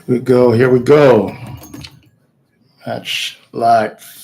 Here we go. Match live.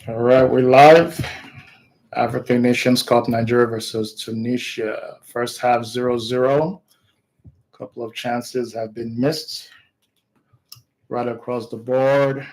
All right, we're live. African Nations Cup Nigeria versus Tunisia. First half 0-0. Couple of chances have been missed right across the board.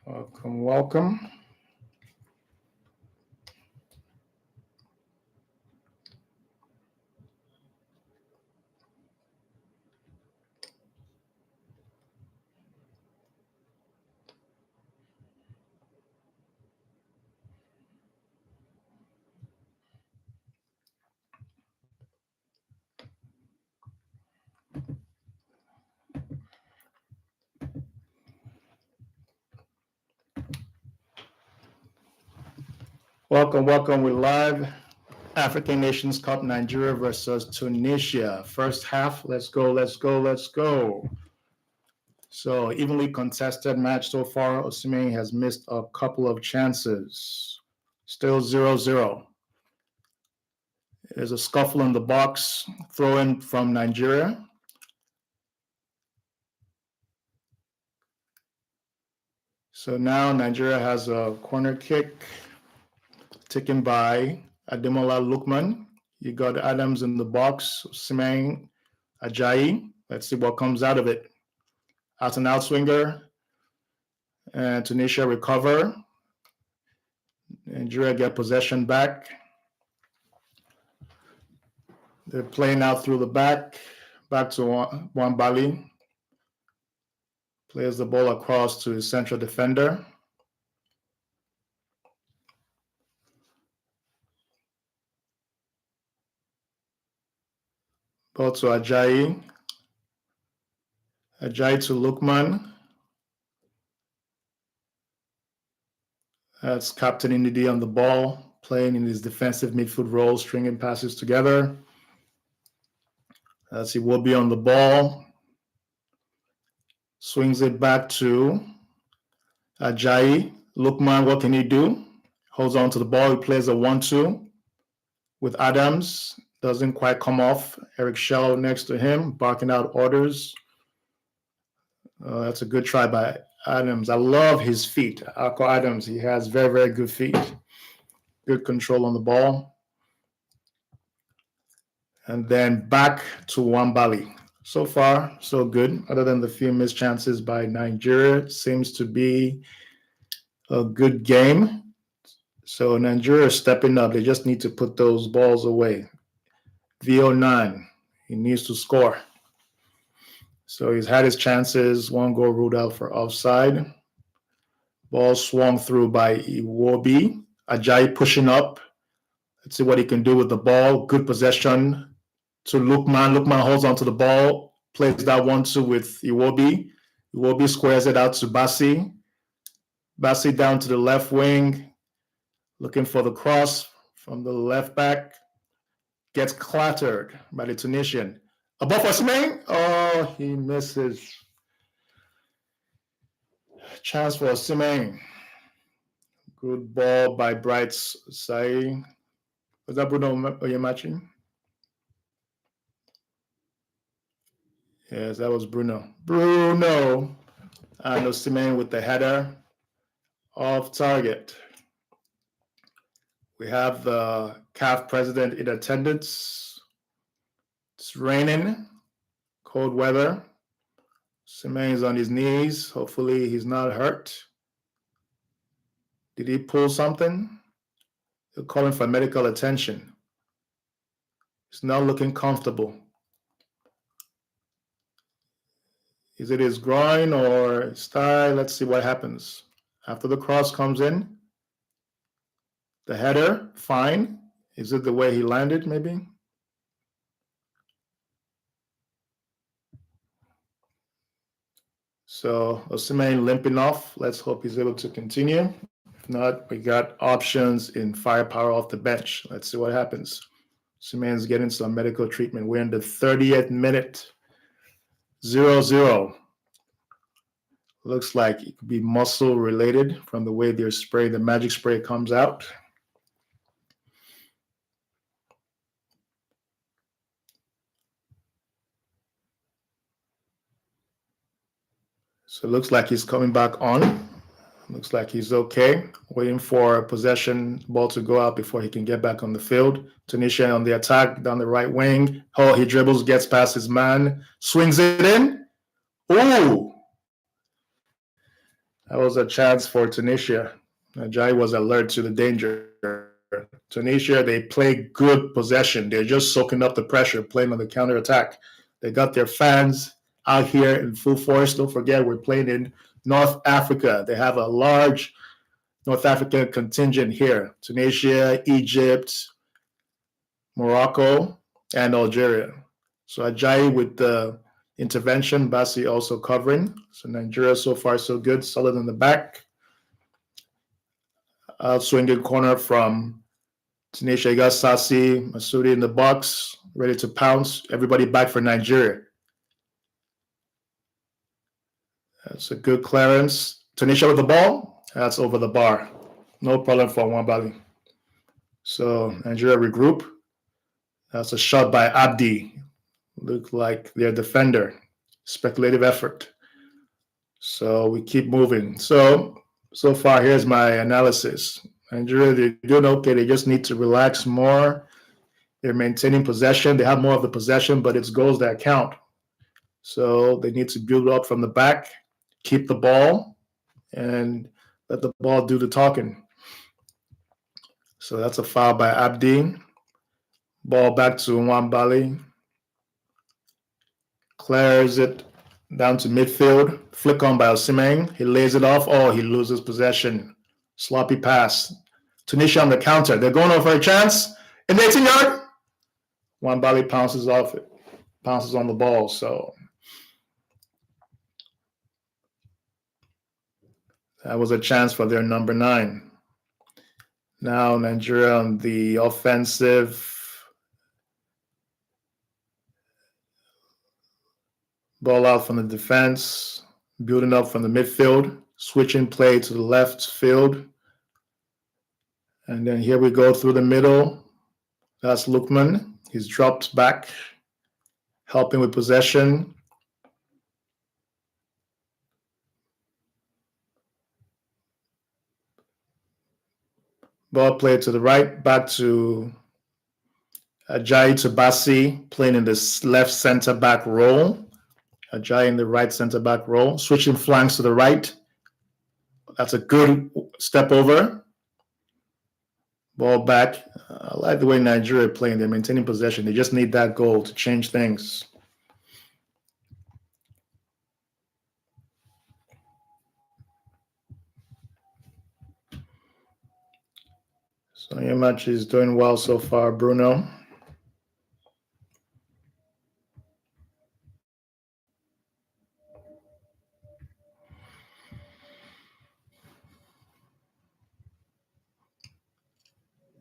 Welcome, welcome. Welcome, welcome. We're live. African Nations Cup Nigeria versus Tunisia. First half. Let's go, let's go, let's go. So, evenly contested match so far. Osimhen has missed a couple of chances. Still 0-0. There's a scuffle in the box. Throw in from Nigeria. So now Nigeria has a corner kick taken by Ademola Lookman. You got Adams in the box, Osimhen, Ajayi. Let's see what comes out of it. Out and out swinger. And Tunisia recover. Nigeria get possession back. They're playing out through the back to Wambali. Plays the ball across to his central defender. Ball to Ajayi. Ajayi to Lookman. That's Captain Ndidi on the ball, playing in his defensive midfield role, stringing passes together. That's Iwobi on the ball. Swings it back to Ajayi. Lukman, what can he do? Holds on to the ball. He plays a 1-2 with Adams. Doesn't quite come off. Eric Shell next to him, barking out orders. That's a good try by Adams. I love his feet. Alco Adams, he has very, very good feet. Good control on the ball. And then back to Wambali. So far, so good. Other than the few missed chances by Nigeria, seems to be a good game. So Nigeria is stepping up. They just need to put those balls away. VO9, he needs to score. So he's had his chances. One goal ruled out for offside. Ball swung through by Iwobi. Ajayi pushing up. Let's see what he can do with the ball. Good possession to Lukman. Lukman holds onto the ball. Plays that 1-2 with Iwobi. Iwobi squares it out to Bassi. Bassi down to the left wing. Looking for the cross from the left back. Gets clattered by the Tunisian. A ball for Osimhen. Oh, he misses. Chance for Osimhen. Good ball by Bright Sai. Was that Bruno Oyemachi? Yes, that was Bruno. Bruno. And Osimhen with the header off target. We have the CAF president in attendance. It's raining, cold weather. Osimhen is on his knees. Hopefully he's not hurt. Did he pull something? They're calling for medical attention. He's not looking comfortable. Is it his groin or his thigh? Let's see what happens. After the cross comes in, the header, fine. Is it the way he landed, maybe? So Osimhen limping off. Let's hope he's able to continue. If not, we got options in firepower off the bench. Let's see what happens. Osimhen's getting some medical treatment. We're in the 30th minute. 0-0. Looks like it could be muscle related from the way they're spraying. The magic spray comes out. So it looks like he's coming back on. Looks like he's okay. Waiting for a possession ball to go out before he can get back on the field. Tunisia on the attack down the right wing. Oh, he dribbles, gets past his man, swings it in. Ooh! That was a chance for Tunisia. Ajayi was alert to the danger. Tunisia, they play good possession. They're just soaking up the pressure, playing on the counter attack. They got their fans out here in full force. Don't forget, we're playing in North Africa. They have a large North African contingent here. Tunisia, Egypt, Morocco, and Algeria. So Ajayi with the intervention, Bassi also covering. So Nigeria so far so good, solid in the back. Swinging corner from Tunisia. You got Sassi, Masudi in the box, ready to pounce. Everybody back for Nigeria. That's a good clearance. Tunisia with the ball. That's over the bar. No problem for Wambali. So Nigeria regroup. That's a shot by Abdi. Look like their defender. Speculative effort. So we keep moving. So far, here's my analysis. Nigeria, they're doing okay. They just need to relax more. They're maintaining possession. They have more of the possession, but it's goals that count. So they need to build up from the back, keep the ball, and let the ball do the talking. So that's a foul by Abdi. Ball back to Nwambali. Clears it down to midfield. Flick on by Osimhen. He lays it off. Oh, he loses possession. Sloppy pass. Tunisia on the counter. They're going over a chance. In the 18-yard. Nwambali pounces off it. Pounces on the ball. So that was a chance for their number 9. Now Nigeria on the offensive. Ball out from the defense. building up from the midfield, switching play to the left field. And then here we go through the middle. That's Lukman. He's dropped back, helping with possession. Ball played to the right, back to Ajayi Tabasi, playing in the left center back role. Ajayi in the right center back role, switching flanks to the right. That's a good step over. Ball back. I like the way Nigeria are playing. They're maintaining possession. They just need that goal to change things. So your match is doing well so far, Bruno.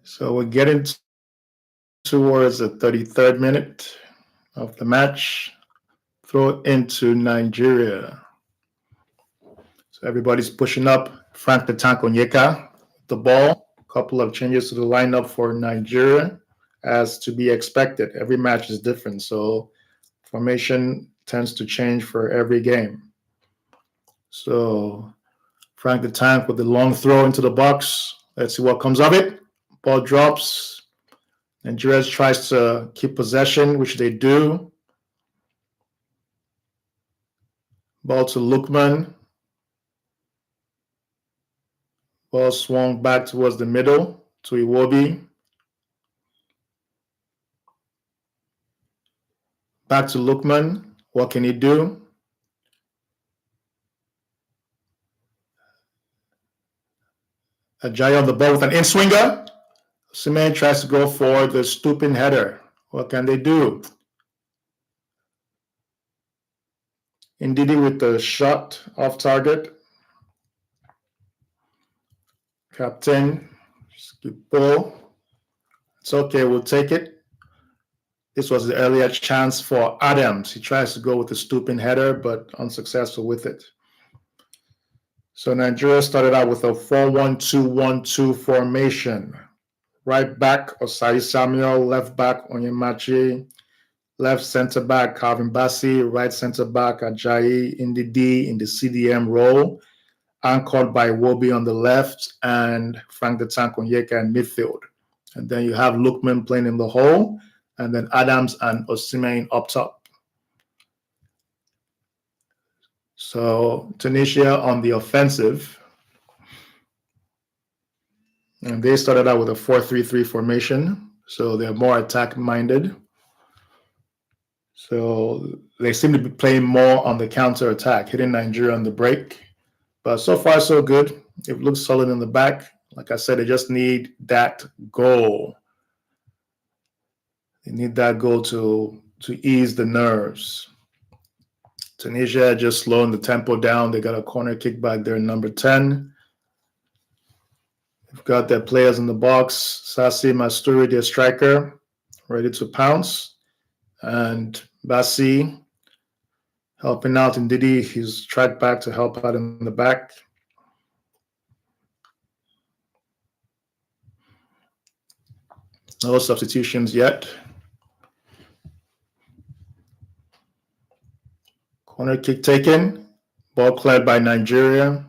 So we're getting towards the 33rd minute of the match. Throw into Nigeria. So everybody's pushing up. Frank the Tank Onyeka, the ball. A couple of changes to the lineup for Nigeria, as to be expected. Every match is different, so formation tends to change for every game. So Frank the Tank with the long throw into the box. Let's see what comes of it. Ball drops. Nigeria tries to keep possession, which they do. Ball to Lukman. Ball swung back towards the middle to Iwobi. Back to Lukman. What can he do? Ajayi on the ball with an in-swinger. Osimhen tries to go for the stooping header. What can they do? Ndidi with the shot off target. Captain, skip ball. It's okay, we'll take it. This was the earlier chance for Adams. He tries to go with the stooping header, but unsuccessful with it. So Nigeria started out with a 4-1-2-1-2 formation. Right back, Osai Samuel. Left back, Onyemachi. Left center back, Calvin Bassey. Right center back, Ajayi Ndidi in the CDM role, anchored by Wobi on the left and Frank the Tank Onyeka in midfield. And then you have Lukman playing in the hole, and then Adams and Osimhen up top. So Tunisia on the offensive. And they started out with a 4-3-3 formation, so they're more attack-minded. So they seem to be playing more on the counter-attack, hitting Nigeria on the break. But so far, so good. It looks solid in the back. Like I said, they just need that goal. They need that goal to ease the nerves. Tunisia just slowing the tempo down. They got a corner kick back there, number 10. They've got their players in the box. Sassi Masturi, their striker, ready to pounce. And Bassi helping out Ndidi. He's tracked back to help out in the back. No substitutions yet. Corner kick taken. Ball cleared by Nigeria.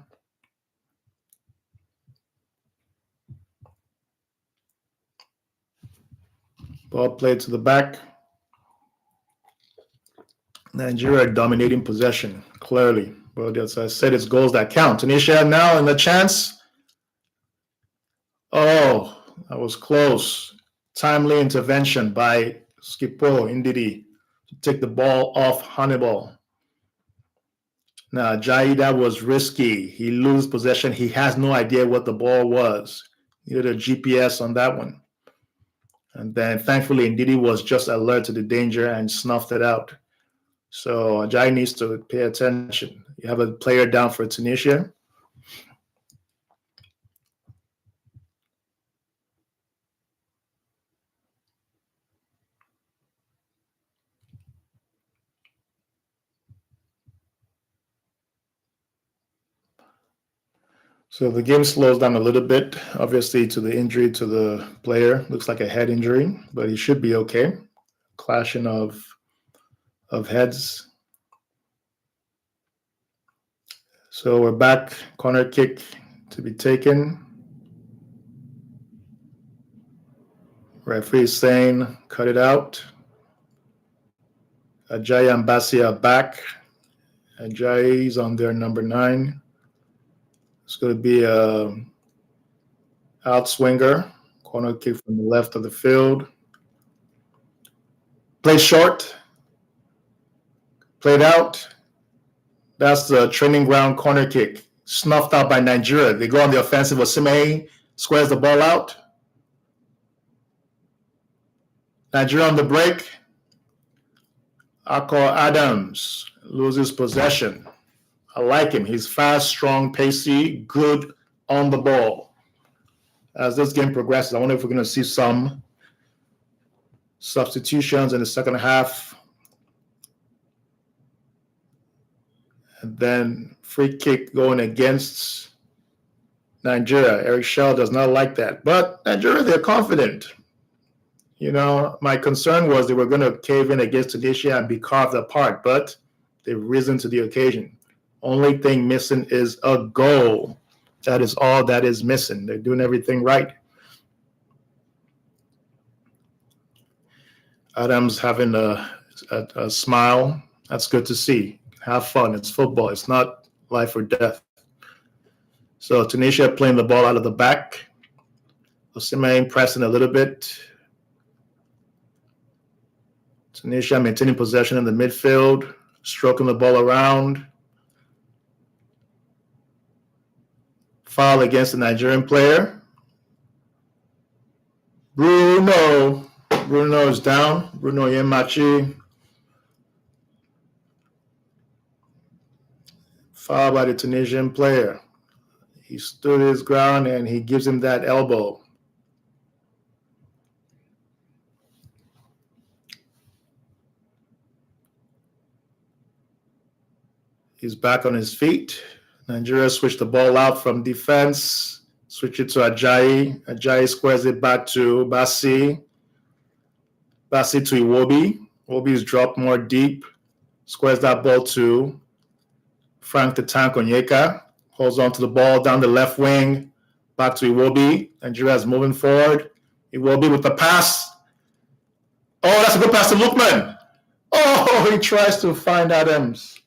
Ball played to the back. Nigeria dominating possession, clearly. But as I said, it's goals that count. Tunisia now in the chance. Oh, that was close. Timely intervention by Skipo Ndidi to take the ball off Hannibal. Now, Ajayi, that was risky. He loses possession. He has no idea what the ball was. He had a GPS on that one. And then thankfully, Ndidi was just alert to the danger and snuffed it out. So Ajayi needs to pay attention. You have a player down for Tunisia. So the game slows down a little bit, obviously, to the injury to the player. Looks like a head injury, but he should be okay. Clashing of heads. So we're back. Corner kick to be taken. Referee is saying, cut it out. Ajayi and Bassi are back. Ajayi is on their number 9. It's going to be a outswinger. Corner kick from the left of the field. Play short. Played out. That's the training ground corner kick. Snuffed out by Nigeria. They go on the offensive. Osimhen squares the ball out. Nigeria on the break. Akor Adams loses possession. I like him. He's fast, strong, pacey, good on the ball. As this game progresses, I wonder if we're going to see some substitutions in the second half. And then free kick going against Nigeria. Eric Shell does not like that. But Nigeria, they're confident. You know, my concern was they were going to cave in against Tunisia and be carved apart, but they've risen to the occasion. Only thing missing is a goal. That is all that is missing. They're doing everything right. Adams having a smile. That's good to see. Have fun. It's football. It's not life or death. So Tunisia playing the ball out of the back. Osimhen pressing a little bit. Tunisia maintaining possession in the midfield, stroking the ball around. Foul against the Nigerian player. Bruno is down. Bruno Yemachi. Foul by the Tunisian player. He stood his ground and he gives him that elbow. He's back on his feet. Nigeria switched the ball out from defense. Switch it to Ajayi. Ajayi squares it back to Bassi. Bassi to Iwobi. Iwobi is dropped more deep. Squares that ball to Frank the Tank Onyeka. Holds on to the ball down the left wing. Back to Iwobi. Nigeria is moving forward. Iwobi with the pass. Oh, that's a good pass to Lookman. Oh, he tries to find Adams.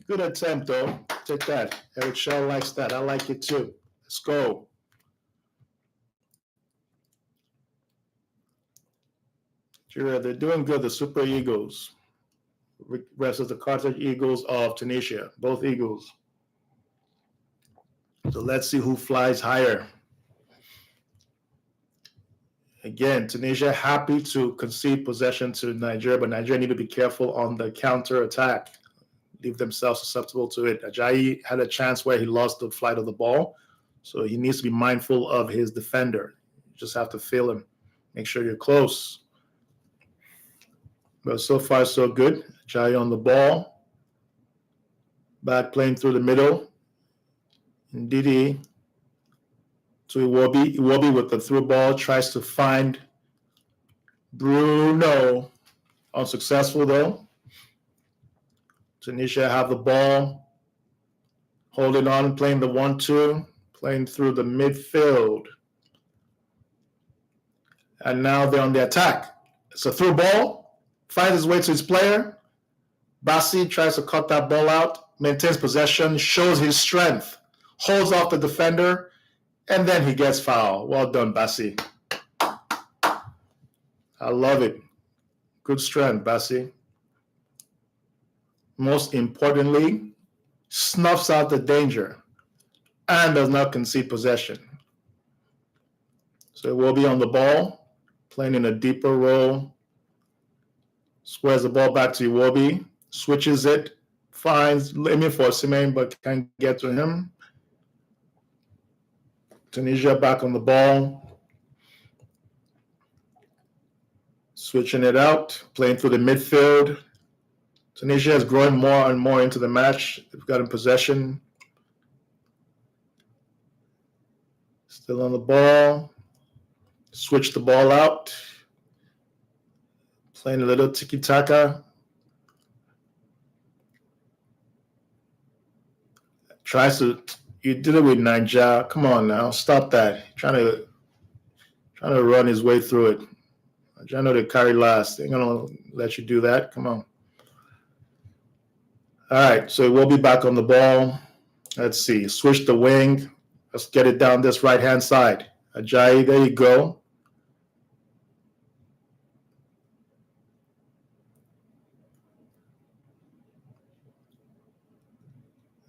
Good attempt, though. Take that. Eric Shaw likes that. I like it, too. Let's go. Nigeria, they're doing good. The Super Eagles versus the Carthage Eagles of Tunisia. Both Eagles. So let's see who flies higher. Again, Tunisia happy to concede possession to Nigeria, but Nigeria need to be careful on the counter attack. Leave themselves susceptible to it. Ajayi had a chance where he lost the flight of the ball, so he needs to be mindful of his defender. You just have to feel him. Make sure you're close. But so far, so good. Ajayi on the ball. Back playing through the middle. Ndidi to Iwobi. Iwobi with the through ball tries to find Bruno. Unsuccessful, though. Tunisia have the ball, holding on, playing the 1-2, playing through the midfield. And now they're on the attack. It's a through ball, finds his way to his player. Bassi tries to cut that ball out, maintains possession, shows his strength, holds off the defender, and then he gets fouled. Well done, Bassi. I love it. Good strength, Bassi. Most importantly, snuffs out the danger and does not concede possession. So it will be on the ball, playing in a deeper role. Squares the ball back to Iwobi, switches it, finds aiming for Osimhen but can't get to him. Tunisia back on the ball, switching it out, playing through the midfield. Tunisia is growing more and more into the match. They've got in possession. Still on the ball. Switch the ball out. Playing a little tiki-taka. Tries to, you did it with Nigeria. Come on now, stop that. Trying to run his way through it. I know they carry last. They're gonna let you do that. Come on. All right, so we'll be back on the ball. Let's see. Switch the wing. Let's get it down this right-hand side. Ajayi, there you go.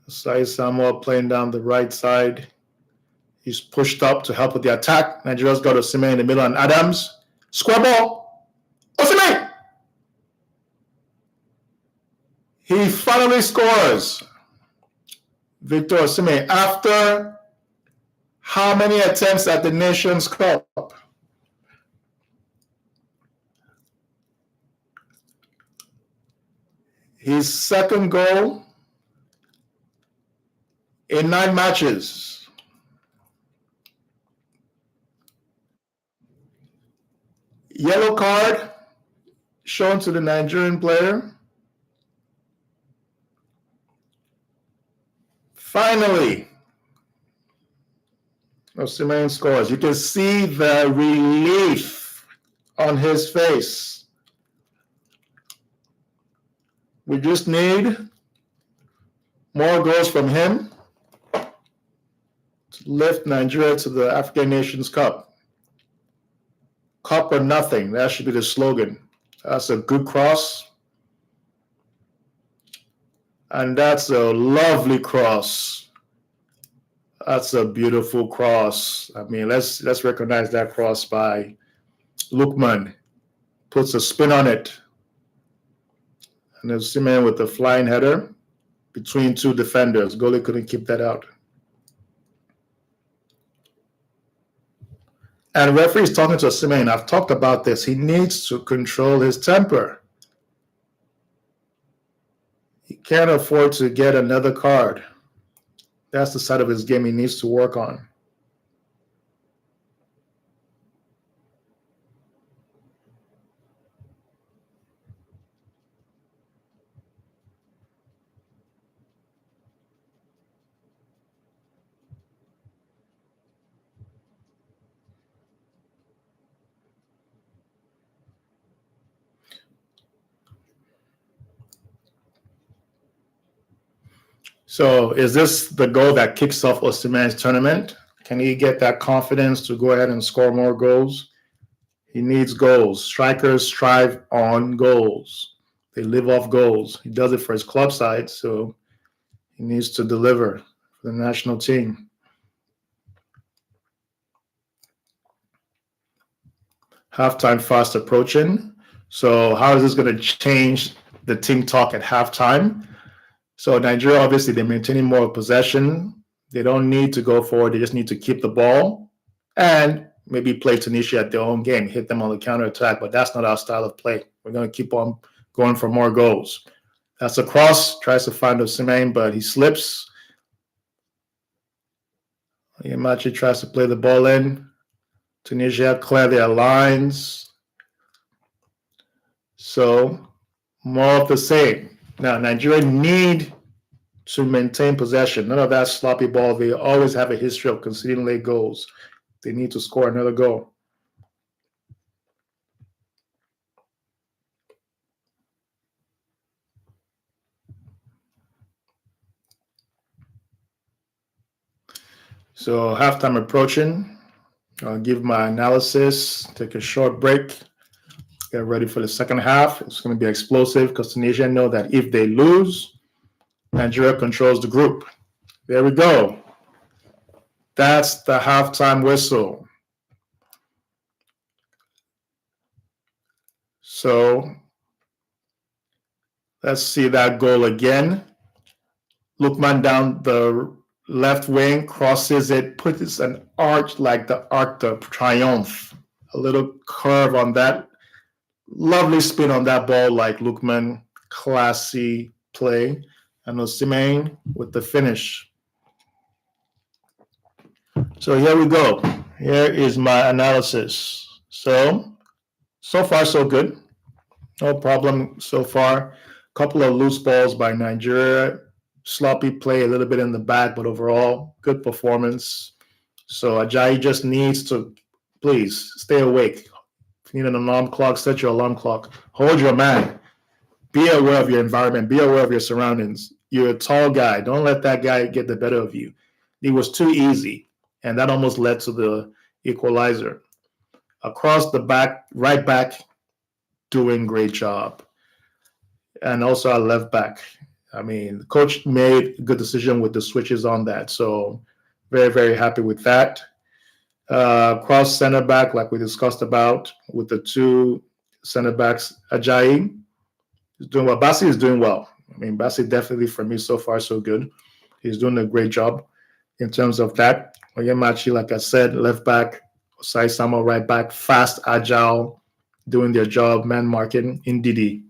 Sai Samuel playing down the right side. He's pushed up to help with the attack. Nigeria's got Osimhen in the middle and Adams. Square ball. Osimhen! He finally scores. Victor Osimhen, after how many attempts at the Nations Cup? His second goal in 9 matches. Yellow card shown to the Nigerian player. Finally, Osimhen scores. You can see the relief on his face. We just need more goals from him to lift Nigeria to the African Nations Cup. Cup or nothing, that should be the slogan. That's a good cross. And that's a lovely cross. That's a beautiful cross. I mean, let's recognize that cross by Lookman. Puts a spin on it. And there's Osimhen with the flying header between 2 defenders. Goalie couldn't keep that out. And referee is talking to Osimhen. I've talked about this. He needs to control his temper. He can't afford to get another card. That's the side of his game he needs to work on. So is this the goal that kicks off Osimhen's tournament? Can he get that confidence to go ahead and score more goals? He needs goals. Strikers strive on goals. They live off goals. He does it for his club side, so he needs to deliver for the national team. Halftime fast approaching. So how is this going to change the team talk at halftime? So Nigeria, obviously, they're maintaining more possession. They don't need to go forward. They just need to keep the ball and maybe play Tunisia at their own game, hit them on the counterattack. But that's not our style of play. We're going to keep on going for more goals. That's a cross. Tries to find Osimhen, but he slips. Yamachi tries to play the ball in. Tunisia clear their lines. So more of the same. Now, Nigeria need to maintain possession. None of that sloppy ball. They always have a history of conceding late goals. They need to score another goal. So halftime approaching. I'll give my analysis, take a short break, get ready for the second half. It's going to be explosive because Tunisia know that if they lose, Nigeria controls the group. There we go. That's the halftime whistle. So let's see that goal again. Lookman down the left wing, crosses it, puts an arch like the Arc de Triomphe. A little curve on that. Lovely spin on that ball like Lookman. Classy play. And Osimhen with the finish. So here we go. Here is my analysis. So far so good. No problem so far. Couple of loose balls by Nigeria. Sloppy play a little bit in the back, but overall good performance. So Ajayi just needs to please stay awake. If you need an alarm clock, set your alarm clock. Hold your man. Be aware of your environment. Be aware of your surroundings. You're a tall guy. Don't let that guy get the better of you. It was too easy, and that almost led to the equalizer. Across the back, right back, doing great job, and also our left back. I mean, the coach made a good decision with the switches on that, so very very happy with that. Cross center back, like we discussed about, with the two center backs, Ajayi is doing well. Bassi is doing well. I mean, Bassi definitely for me so far so good. He's doing a great job in terms of that. Oyemachi, like I said, left back, Osai Samuel right back, fast, agile, doing their job, man marking. Ndidi,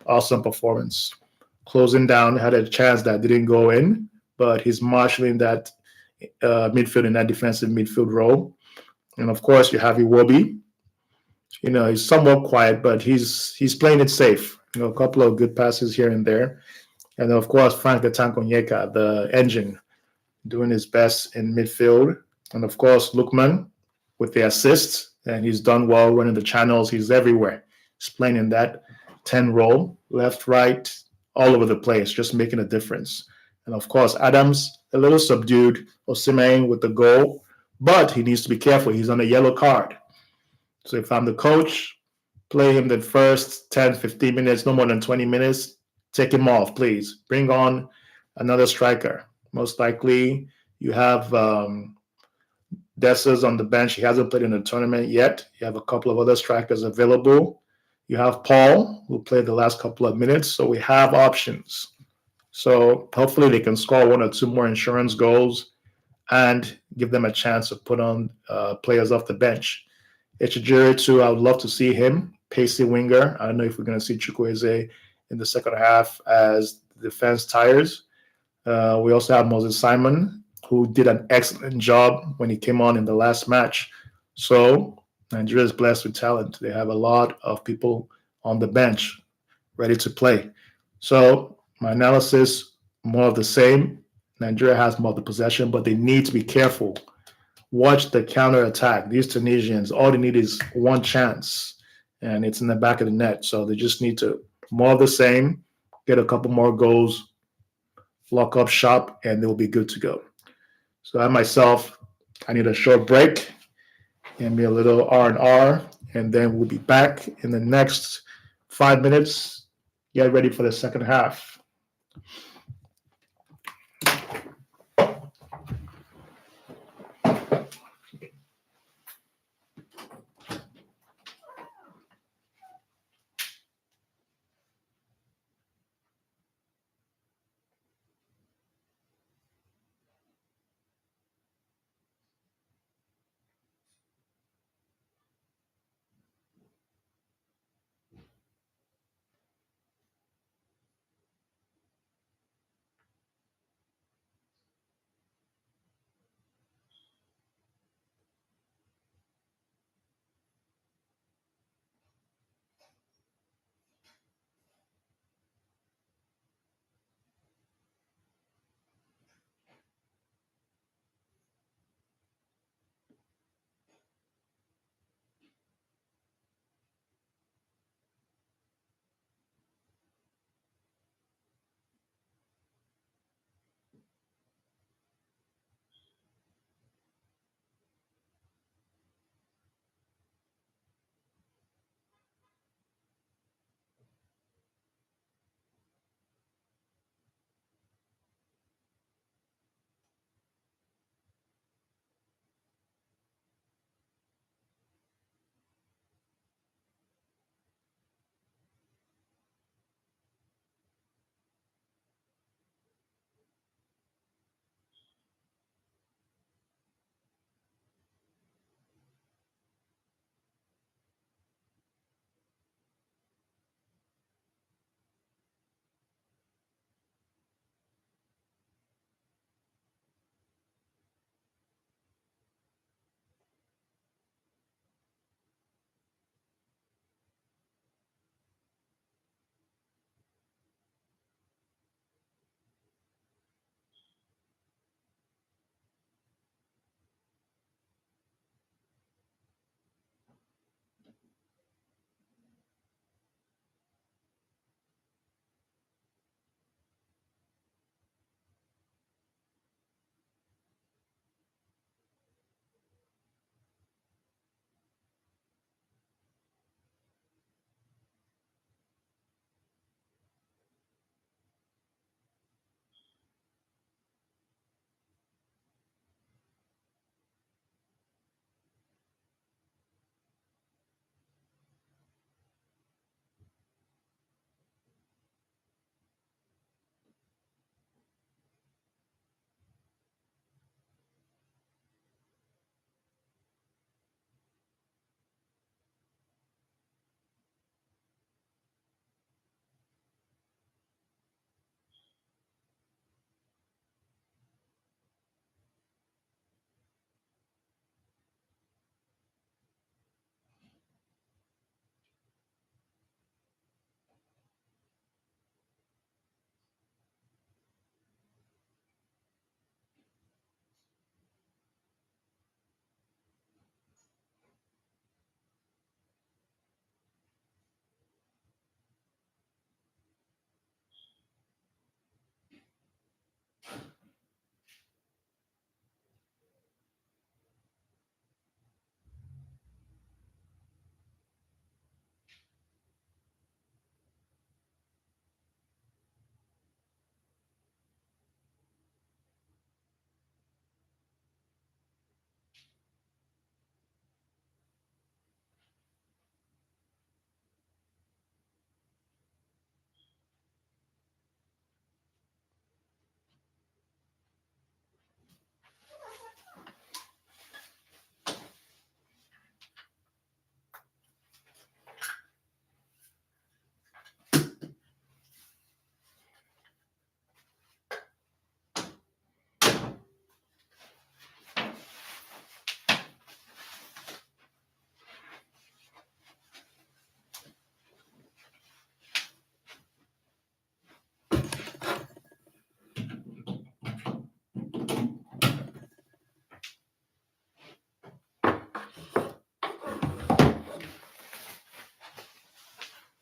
awesome performance. Closing down, had a chance that didn't go in, but he's marshaling that midfield in that defensive midfield role. And of course, you have Iwobi. He's somewhat quiet, but he's playing it safe. A couple of good passes here and there. And of course, Frank the Tank Onyeka, the engine, doing his best in midfield. And of course, Lukman with the assists, and he's done well running the channels. He's everywhere. He's playing in that 10 role, left, right, all over the place, just making a difference. And of course, Adams, a little subdued. Osimhen with the goal, but he needs to be careful. He's on a yellow card. So if I'm the coach, play him the first 10, 15 minutes, no more than 20 minutes. Take him off, please. Bring on another striker. Most likely, you have Dessers on the bench. He hasn't played in the tournament yet. You have a couple of other strikers available. You have Paul, who played the last couple of minutes. So we have options. So hopefully they can score one or two more insurance goals and give them a chance to put on players off the bench. Echejire, too, I would love to see him. Pacey winger. I don't know if we're going to see Chukwueze in the second half as the defense tires. We also have Moses Simon, who did an excellent job when he came on in the last match. So Nigeria is blessed with talent. They have a lot of people on the bench ready to play. So my analysis, more of the same. Nigeria has more of the possession, but they need to be careful. Watch the counter attack. These Tunisians, all they need is one chance, and it's in the back of the net. So they just need to more of the same, get a couple more goals, lock up shop, and they'll be good to go. So I myself, I need a short break and be a little R&R, and then we'll be back in the next 5 minutes. Get ready for the second half.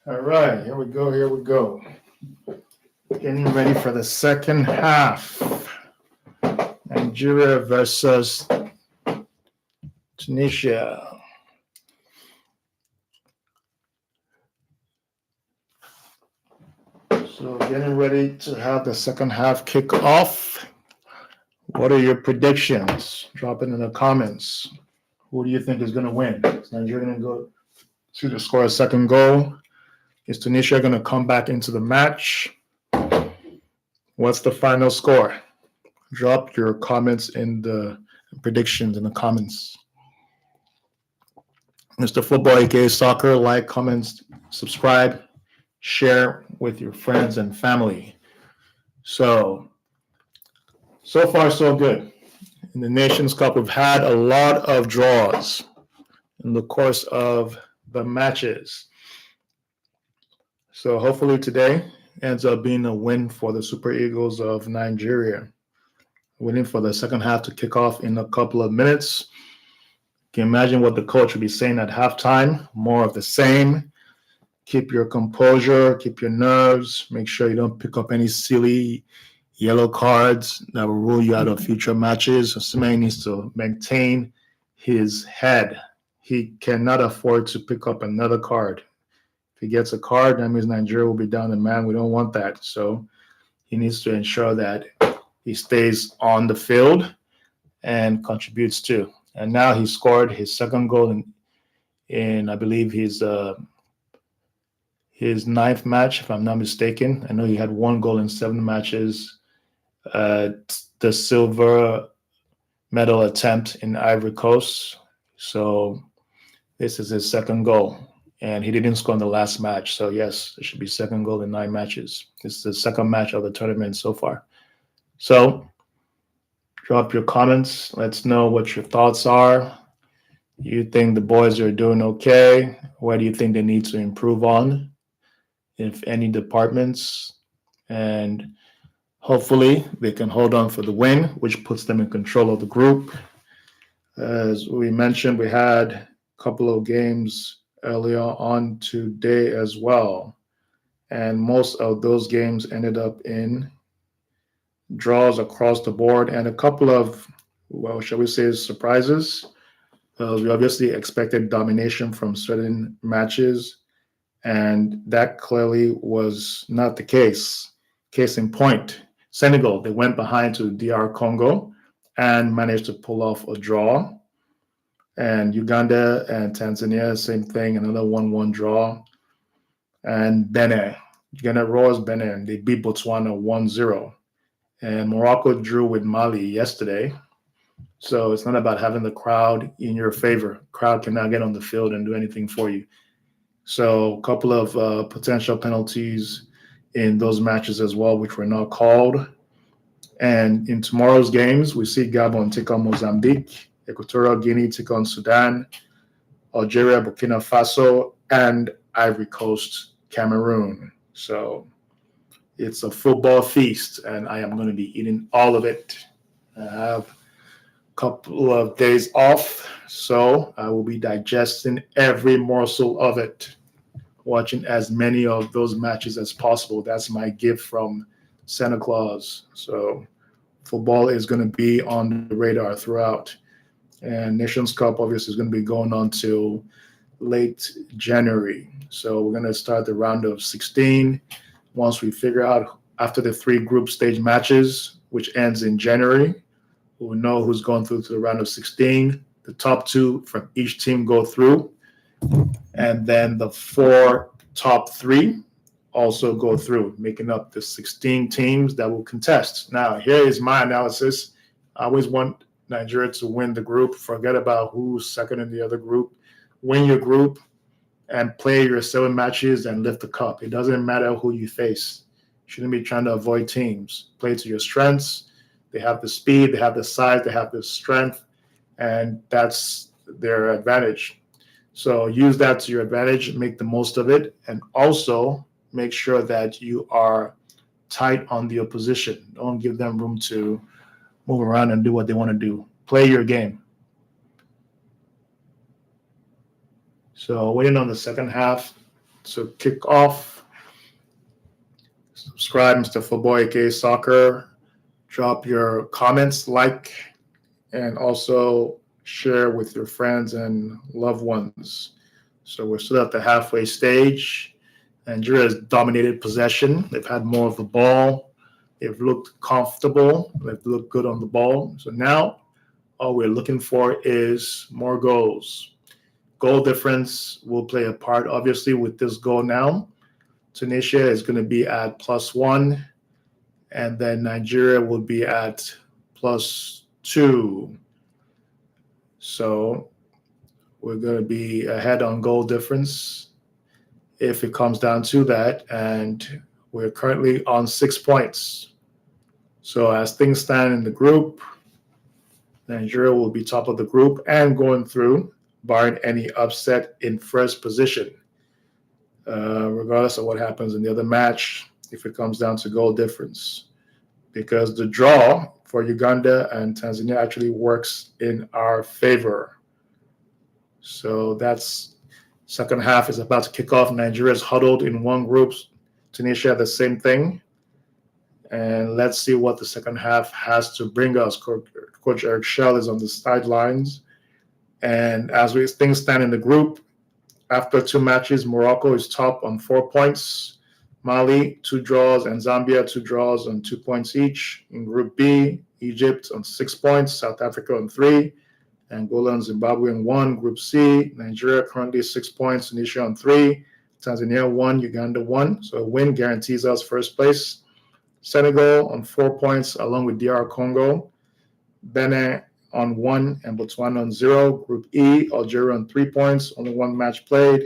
All right, here we go. Here we go. Getting ready for the second half. Nigeria versus Tunisia. So getting ready to have the second half kick off. What are your predictions? Drop it in the comments. Who do you think is going to win? Is Nigeria going to go to score a second goal? Is Tunisia going to come back into the match? What's the final score? Drop your comments in the predictions in the comments. Mr. Football, aka Soccer, like, comments, subscribe, share with your friends and family. So far, so good. In the Nations Cup, we've had a lot of draws in the course of the matches. So hopefully today ends up being a win for the Super Eagles of Nigeria. Waiting for the second half to kick off in a couple of minutes. Can you imagine what the coach would be saying at halftime? More of the same. Keep your composure, keep your nerves, make sure you don't pick up any silly yellow cards that will rule you out of future matches. Osimhen needs to maintain his head. He cannot afford to pick up another card. If he gets a card, that means Nigeria will be down a man. We don't want that. So he needs to ensure that he stays on the field and contributes too. And now he scored his second goal in I believe his ninth match, if I'm not mistaken. I know he had one goal in 7 matches. The silver medal attempt in Ivory Coast. So this is his second goal. And he didn't score in the last match. So yes, it should be second goal in 9 matches. This is the second match of the tournament so far. So drop your comments. Let's know what your thoughts are. You think the boys are doing okay? Where do you think they need to improve on, if any departments? And hopefully they can hold on for the win, which puts them in control of the group. As we mentioned, we had a couple of games earlier on today as well. And most of those games ended up in draws across the board and a couple of, well, shall we say, surprises. We obviously expected domination from certain matches, and that clearly was not the case. Case in point, Senegal, they went behind to DR Congo and managed to pull off a draw. And Uganda and Tanzania, same thing, another 1-1 draw. And Benin, Uganda roars Benin, they beat Botswana 1-0. And Morocco drew with Mali yesterday. So it's not about having the crowd in your favor. Crowd cannot get on the field and do anything for you. So a couple of potential penalties in those matches as well, which were not called. And in tomorrow's games, we see Gabon take on Mozambique, Equatorial Guinea take on Sudan, Algeria, Burkina Faso, and Ivory Coast, Cameroon. So it's a football feast, and I am going to be eating all of it. I have a couple of days off, so I will be digesting every morsel of it, watching as many of those matches as possible. That's my gift from Santa Claus. So football is going to be on the radar throughout. And Nations Cup obviously is going to be going on till late January. So we're going to start the round of 16. Once we figure out after the 3 group stage matches, which ends in January, we'll know who's going through to the round of 16. The top 2 from each team go through. And then the 4 top 3 also go through, making up the 16 teams that will contest. Now, here is my analysis. I always want Nigeria to win the group. Forget about who's second in the other group. Win your group and play your 7 matches and lift the cup. It doesn't matter who you face. You shouldn't be trying to avoid teams. Play to your strengths. They have the speed, they have the size, they have the strength, and that's their advantage. So use that to your advantage, make the most of it, and also make sure that you are tight on the opposition. Don't give them room to move around and do what they want to do. Play your game. So waiting on the second half to kick off. Subscribe, Mr. Football, aka Soccer. Drop your comments, like, and also share with your friends and loved ones. So we're still at the halfway stage. Nigeria has dominated possession. They've had more of the ball. They've looked comfortable. They've looked good on the ball. So now all we're looking for is more goals. Goal difference will play a part, obviously, with this goal now. Tunisia is going to be at +1, and then Nigeria will be at +2. So we're going to be ahead on goal difference if it comes down to that. And we're currently on 6 points. So as things stand in the group, Nigeria will be top of the group and going through, barring any upset in first position. Regardless of what happens in the other match, if it comes down to goal difference. Because the draw for Uganda and Tanzania actually works in our favor. So that's second half is about to kick off. Nigeria is huddled in one group. Tunisia, the same thing. And let's see what the second half has to bring us. Coach Eric Schell is on the sidelines. And as things stand in the group, after 2 matches, Morocco is top on 4 points. Mali, 2 draws, and Zambia, 2 draws on 2 points each. In Group B, Egypt on 6 points, South Africa on 3, Angola and Zimbabwe on 1. Group C, Nigeria currently 6 points, Tunisia on 3, Tanzania 1, Uganda 1. So a win guarantees us first place. Senegal on 4 points, along with DR Congo. Benin on 1 and Botswana on 0. Group E, Algeria on 3 points, only 1 match played.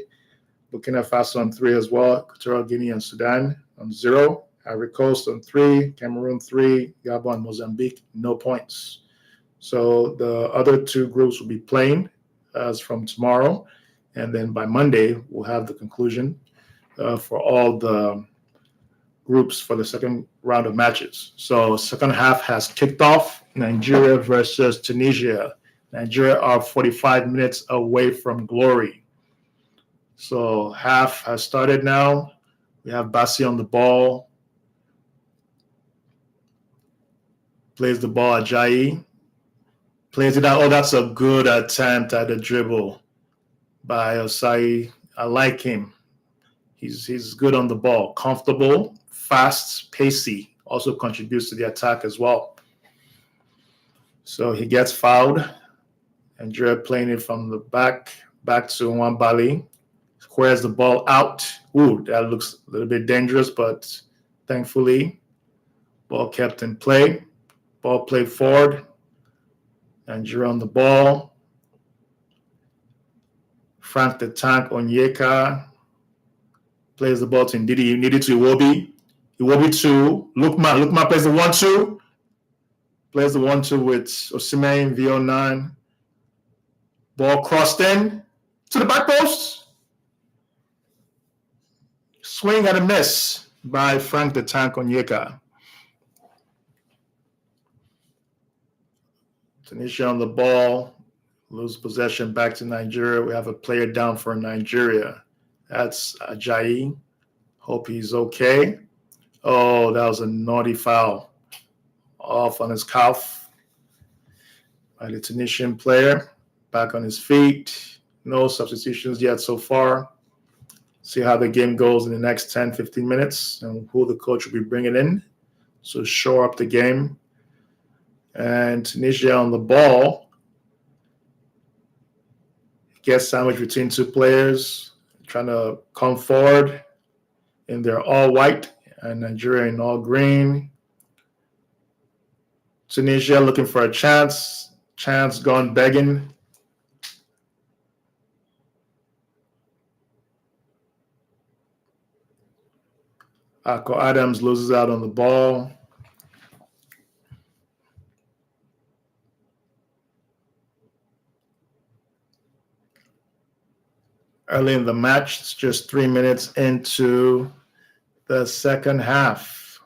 Burkina Faso on 3 as well. Equatorial Guinea and Sudan on 0. Ivory Coast on 3. Cameroon 3. Gabon, Mozambique, no points. So the other 2 groups will be playing as from tomorrow. And then by Monday, we'll have the conclusion for all the groups for the second round of matches. So second half has kicked off. Nigeria versus Tunisia. Nigeria are 45 minutes away from glory. So half has started now. We have Bassi on the ball. Plays the ball at Ajayi. Plays it out. Oh, that's a good attempt at the dribble by Osai. I like him. He's good on the ball. Comfortable, fast, pacey. Also contributes to the attack as well. So he gets fouled. Nigeria playing it from the back to Nwabali. Squares the ball out. Ooh, that looks a little bit dangerous, but thankfully, ball kept in play. Ball played forward. Nigeria on the ball. Frank the Tank Onyeka plays the ball to Ndidi. He needed to Iwobi. Iwobi to Lukman plays the 1-2. Plays the 1-2 with Osimhen, VO9. Ball crossed in to the back post. Swing and a miss by Frank the Tank Onyeka. Tunisia on the ball. Lose possession back to Nigeria. We have a player down for Nigeria. That's Ajayi. Hope he's okay. Oh, that was a naughty foul. Off on his calf by the Tunisian player. Back on his feet. No substitutions yet so far. See how the game goes in the next 10, 15 minutes and who the coach will be bringing in. So shore up the game. And Tunisia on the ball. Gets sandwiched between 2 players. Trying to come forward. And they're all white. And Nigeria in all green. Tunisia looking for a chance. Chance gone begging. Akko Adams loses out on the ball. Early in the match, it's just 3 minutes into the second half.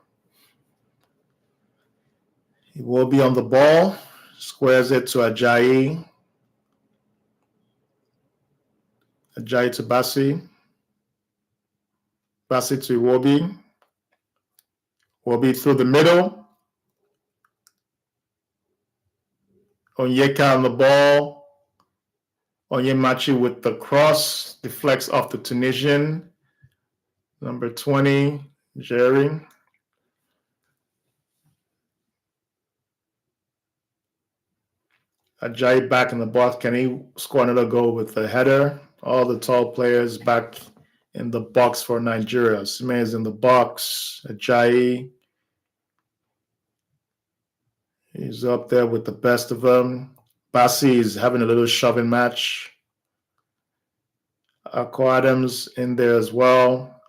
He will be on the ball. Squares it to Ajayi. Ajayi to Bassi. Pass it to Iwobi. Iwobi through the middle. Onyeka on the ball. Onyemachi with the cross. Deflects off the Tunisian. Number 20, Jerry. Ajayi back in the box. Can he score another goal with the header? All the tall players back in the box for Nigeria. Sime is in the box. Ajayi. He's up there with the best of them. Bassi is having a little shoving match. Akko Adams in there as well.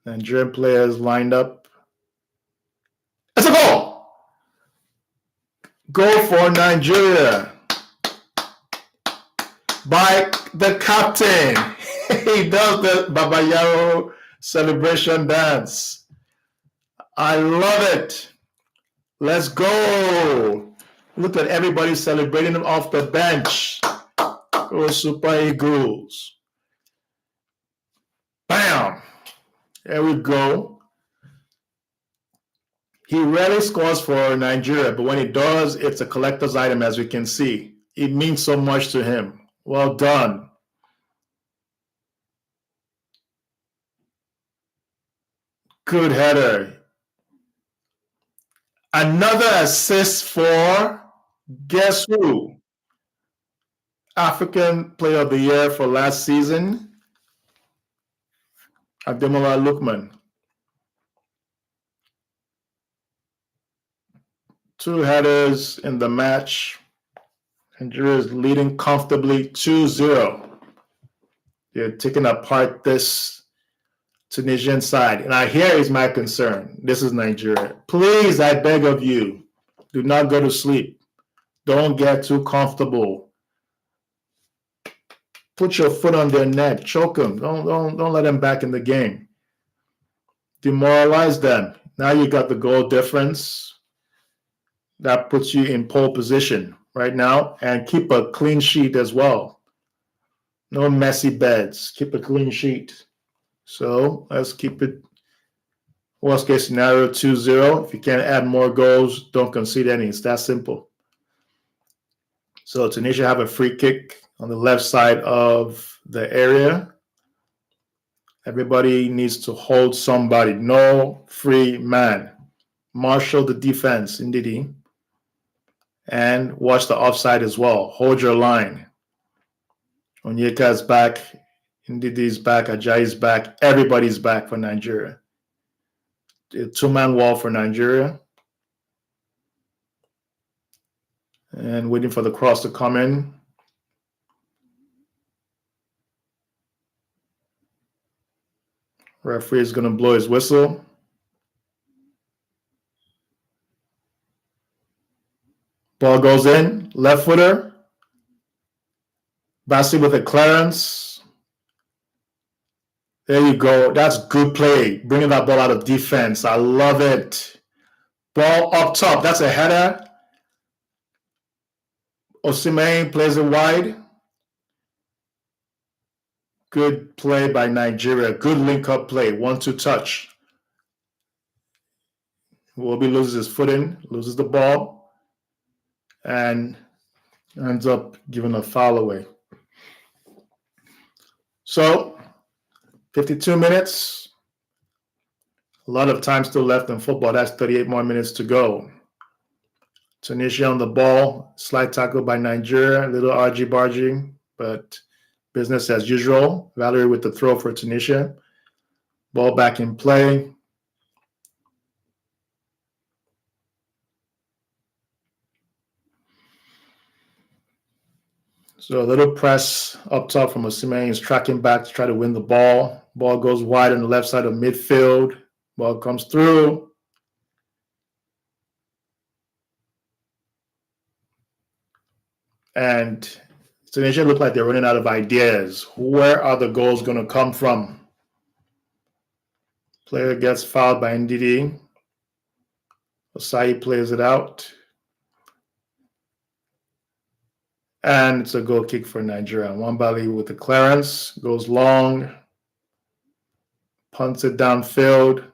Nigerian players lined up. It's a goal! Goal for Nigeria by the captain. He does the Babayaro celebration dance. I love it. Let's go. Look at everybody celebrating him off the bench. Go Super Eagles. Bam. There we go. He rarely scores for Nigeria, but when he does, it's a collector's item, as we can see. It means so much to him. Well done. Good header. Another assist for, guess who? African Player of the Year for last season, Ademola Lookman. 2 headers in the match. Nigeria is leading comfortably 2-0. They're taking apart this Tunisian side. And here is my concern. This is Nigeria. Please, I beg of you, do not go to sleep. Don't get too comfortable. Put your foot on their neck. Choke them. Don't let them back in the game. Demoralize them. Now you got the goal difference. That puts you in pole position right now. And keep a clean sheet as well. No messy beds. Keep a clean sheet. So let's keep it, worst case scenario, 2-0. If you can't add more goals, don't concede any. It's that simple. So Tunisia have a free kick on the left side of the area. Everybody needs to hold somebody. No free man. Marshal the defense, Ndidi. And watch the offside as well. Hold your line. Onyeka is back. Ndidi's back. Ajayi's back. Everybody's back for Nigeria. A 2-man wall for Nigeria. And waiting for the cross to come in. Referee is going to blow his whistle. Ball goes in. Left footer. Bassi with a clearance. There you go. That's good play. Bringing that ball out of defense. I love it. Ball up top. That's a header. Osimhen plays it wide. Good play by Nigeria. Good link-up play. 1-2 touch. Iwobi loses his footing, loses the ball, and ends up giving a foul away. So, 52 minutes. A lot of time still left in football. That's 38 more minutes to go. Tunisia on the ball. Slight tackle by Nigeria. A little argy-bargy, but business as usual. Valerie with the throw for Tunisia. Ball back in play. So a little press up top from Osimhen. He's tracking back to try to win the ball. Ball goes wide on the left side of midfield. Ball comes through. And Tunisia look like they're running out of ideas. Where are the goals going to come from? Player gets fouled by Ndidi. Osai plays it out. And it's a goal kick for Nigeria. Nwambali with the clearance. Goes long. punts it downfield.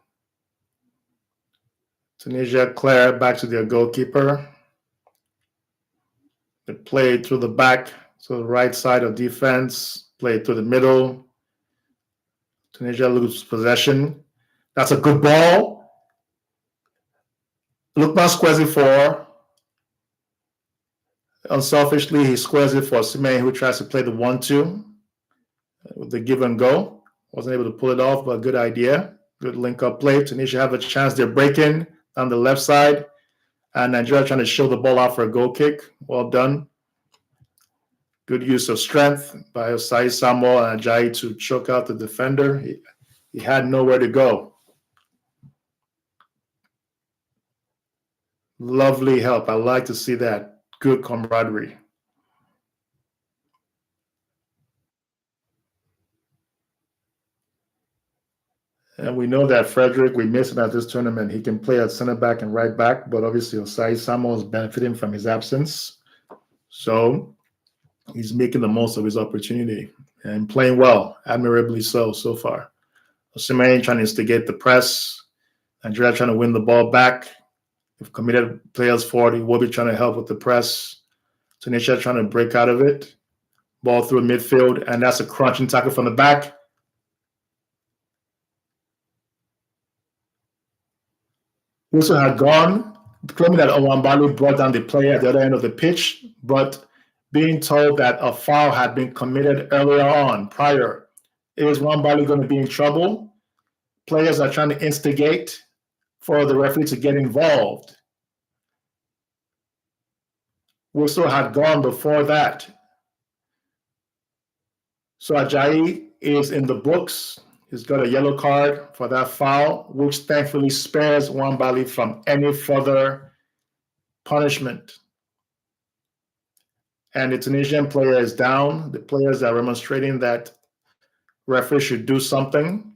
Tunisia clear back to their goalkeeper. They play through the back to the right side of defense, play through the middle. Tunisia loses possession. That's a good ball. Lukman squares it for. Unselfishly, he squares it for Simei, who tries to play the 1-2 with the give and go. Wasn't able to pull it off, but good idea. Good link-up play. Tunisia have a chance. They're breaking on the left side. And Nigeria trying to show the ball out for a goal kick. Well done. Good use of strength by Osai Samuel and Ajayi to choke out the defender. He had nowhere to go. Lovely help. I like to see that. Good camaraderie. And we know that Frederick, we miss him at this tournament. He can play at center back and right back, but obviously Osai Samuel is benefiting from his absence. So he's making the most of his opportunity and playing well, admirably so far. Osimhen trying to instigate the press. Nigeria trying to win the ball back. If committed players forward, he will be trying to help with the press. Tunisia trying to break out of it. Ball through midfield, and that's a crunching tackle from the back. Wilson had gone, claiming that Owambali brought down the player at the other end of the pitch, but being told that a foul had been committed earlier on, prior. Is Owambali going to be in trouble? Players are trying to instigate for the referee to get involved. Wilson had gone before that. So Ajayi is in the books. He's got a yellow card for that foul, which thankfully spares Owambali from any further punishment. And the Tunisian player is down. The players are demonstrating that referee should do something.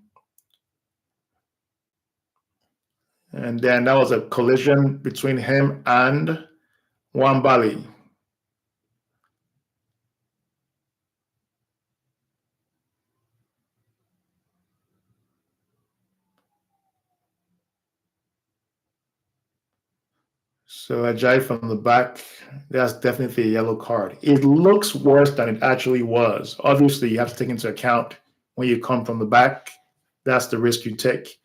And then that was a collision between him and Owambali. So Ajayi from the back, that's definitely a yellow card. It looks worse than it actually was. Obviously, you have to take into account when you come from the back, that's the risk you take.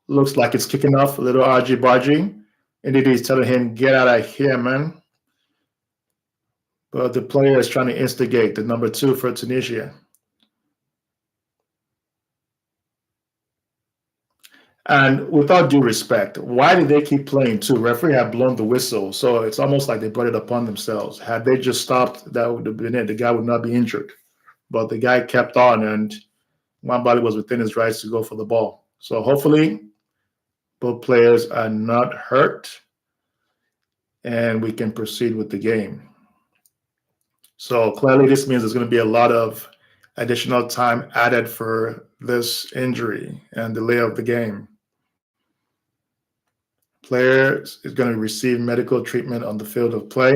Looks like it's kicking off a little argy-bargy. Indeed, he's telling him, get out of here, man. But the player is trying to instigate the number 2 for Tunisia. And without due respect, why did they keep playing too? Referee had blown the whistle, so it's almost like they brought it upon themselves. Had they just stopped, that would have been it. The guy would not be injured. But the guy kept on, and Owambali was within his rights to go for the ball. So hopefully, both players are not hurt, and we can proceed with the game. So clearly, this means there's going to be a lot of additional time added for this injury and delay of the game. Player is going to receive medical treatment on the field of play.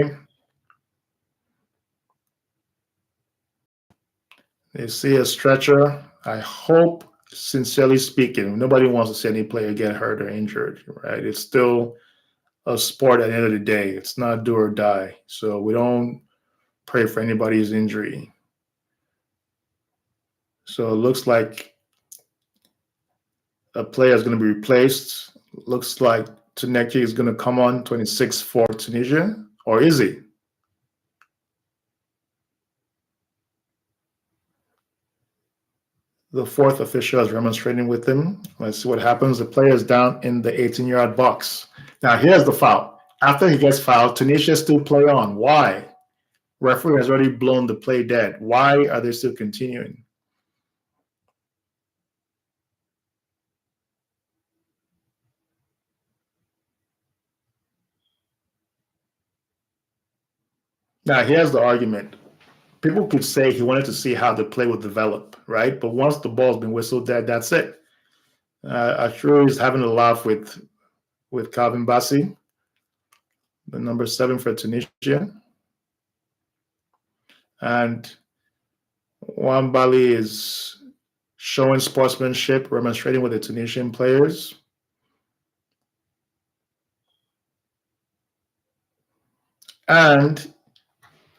They see a stretcher. I hope, sincerely speaking, nobody wants to see any player get hurt or injured, right? It's still a sport at the end of the day. It's not do or die. So we don't pray for anybody's injury. So it looks like a player is going to be replaced. Looks like Tuneki is going to come on 26 for Tunisia, or is he? The 4th official is demonstrating with him. Let's see what happens. The player is down in the 18-yard box. Now, here's the foul. After he gets fouled, Tunisia still play on. Why? Referee has already blown the play dead. Why are they still continuing? Now, here's the argument. People could say he wanted to see how the play would develop, right? But once the ball's been whistled dead, that's it. I'm sure he's having a laugh with Calvin Bassi, the number 7 for Tunisia. And Owambali is showing sportsmanship, demonstrating with the Tunisian players. And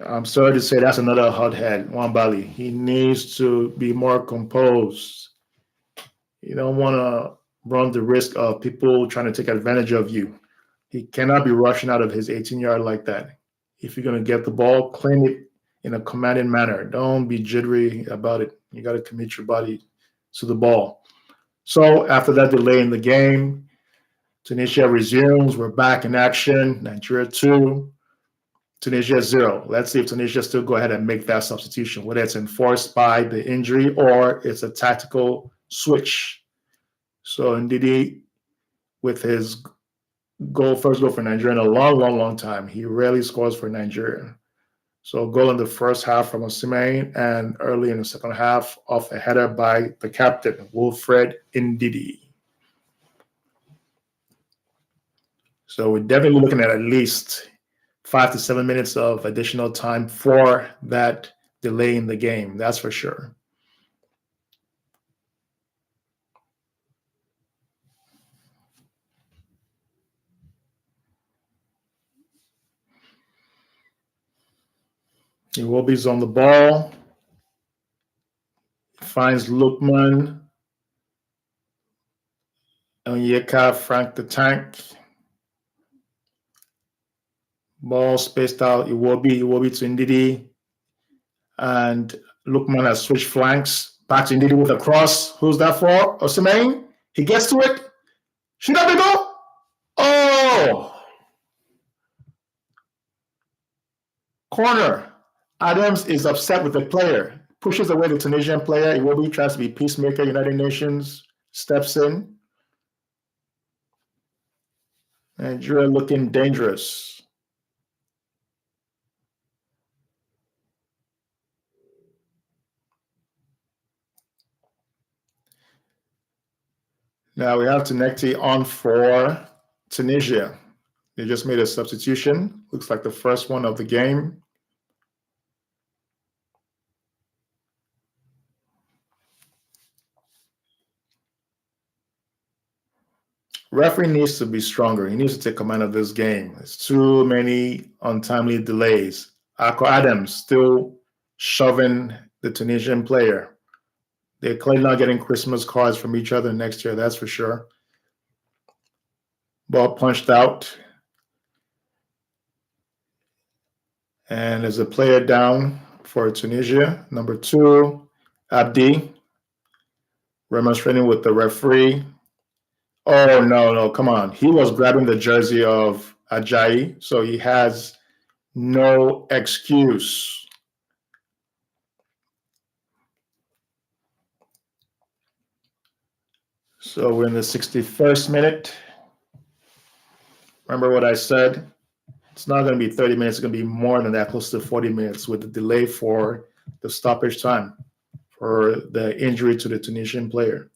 I'm sorry to say that's another hothead, Wambali. He needs to be more composed. You don't want to run the risk of people trying to take advantage of you. He cannot be rushing out of his 18-yard like that. If you're going to get the ball, claim it in a commanding manner. Don't be jittery about it. You got to commit your body to the ball. So after that delay in the game, Tunisia resumes. We're back in action. Nigeria 2, Tunisia 0. Let's see if Tunisia still go ahead and make that substitution, whether it's enforced by the injury or it's a tactical switch. So Ndidi, with his first goal for Nigeria in a long time. He rarely scores for Nigeria. So goal in the first half from Osimhen, and early in the second half off a header by the captain, Wilfred Ndidi. So we're definitely looking at least 5 to 7 minutes of additional time for that delay in the game. That's for sure. Iwobi's on the ball. Finds Lukman. Onyeka, Frank the Tank. Ball spaced out. Iwobi to Ndidi. And Lukman has switched flanks. Back to Ndidi with a cross. Who's that for? Osimhen. He gets to it. Should that be goal? Oh! Corner. Adams is upset with the player. Pushes away the Tunisian player. Iwobi tries to be peacemaker. United Nations steps in. Nigeria looking dangerous. Now we have Tenekti on for Tunisia. They just made a substitution. Looks like the first one of the game. Referee needs to be stronger. He needs to take command of this game. There's too many untimely delays. Akko Adams still shoving the Tunisian player. They're clearly not getting Christmas cards from each other next year, that's for sure. Ball punched out. And there's a player down for Tunisia. Number 2, Abdi, remonstrating with the referee. Oh, no, come on. He was grabbing the jersey of Ajayi, so he has no excuse. So we're in the 61st minute. Remember what I said? It's not going to be 30 minutes. It's going to be more than that, close to 40 minutes with the delay for the stoppage time for the injury to the Tunisian player.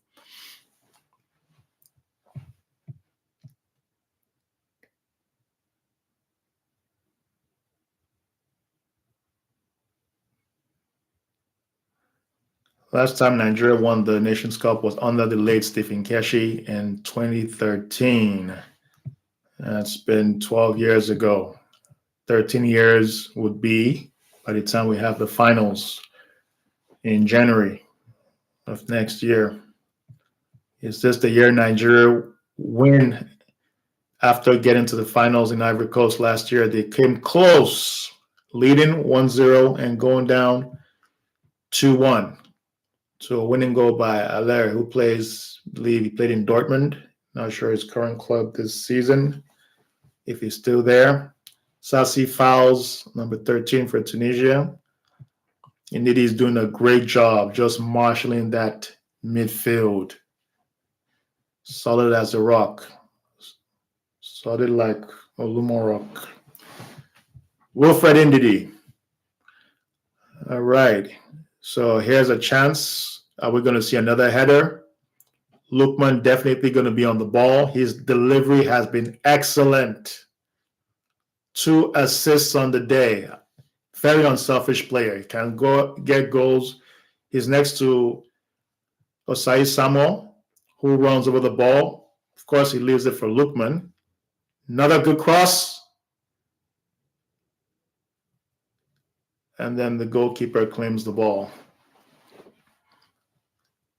Last time Nigeria won the Nations Cup was under the late Stephen Keshi in 2013. That's been 12 years ago. 13 years would be by the time we have the finals in January of next year. Is this the year Nigeria win after getting to the finals in Ivory Coast last year? They came close, leading 1-0 and going down 2-1. So a winning goal by Aller, who plays, I believe he played in Dortmund. Not sure his current club this season, if he's still there. Sassi fouls, number 13 for Tunisia. Ndidi is doing a great job just marshalling that midfield. Solid as a rock. Solid like Olumo rock. Wilfred Ndidi. All right. So here's a chance. Are we going to see another header? Lukman definitely going to be on the ball. His delivery has been excellent. 2 assists on the day. Very unselfish player. He can go get goals. He's next to Osai Samuel, who runs over the ball. Of course, he leaves it for Lukman. Another good cross. And then the goalkeeper claims the ball.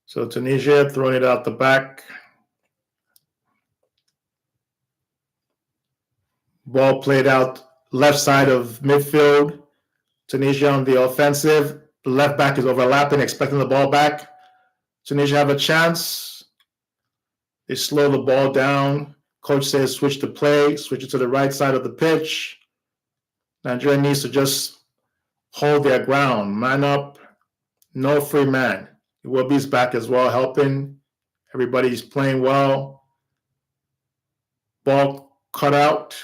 So Tunisia throwing it out the back. Ball played out left side of midfield. Tunisia on the offensive. The left back is overlapping, expecting the ball back. Tunisia have a chance. They slow the ball down. Coach says switch to play, switch it to the right side of the pitch. Nigeria needs to just hold their ground. Man up, no free man. Iwobi's back as well, helping. Everybody's playing well. Ball cut out.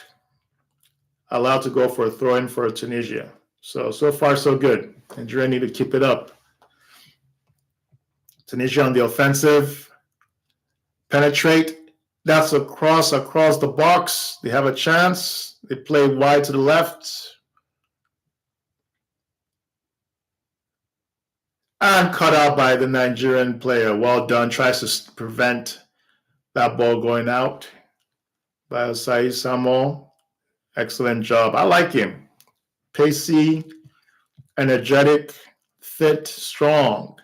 Allowed to go for a throw-in for Tunisia. So far, so good. Nigeria need to keep it up. Tunisia on the offensive. Penetrate. That's a cross across the box. They have a chance. They play wide to the left. And cut out by the Nigerian player. Well done. Tries to prevent that ball going out by Osai Samuel. Excellent job. I like him. Pacey, energetic, fit, strong.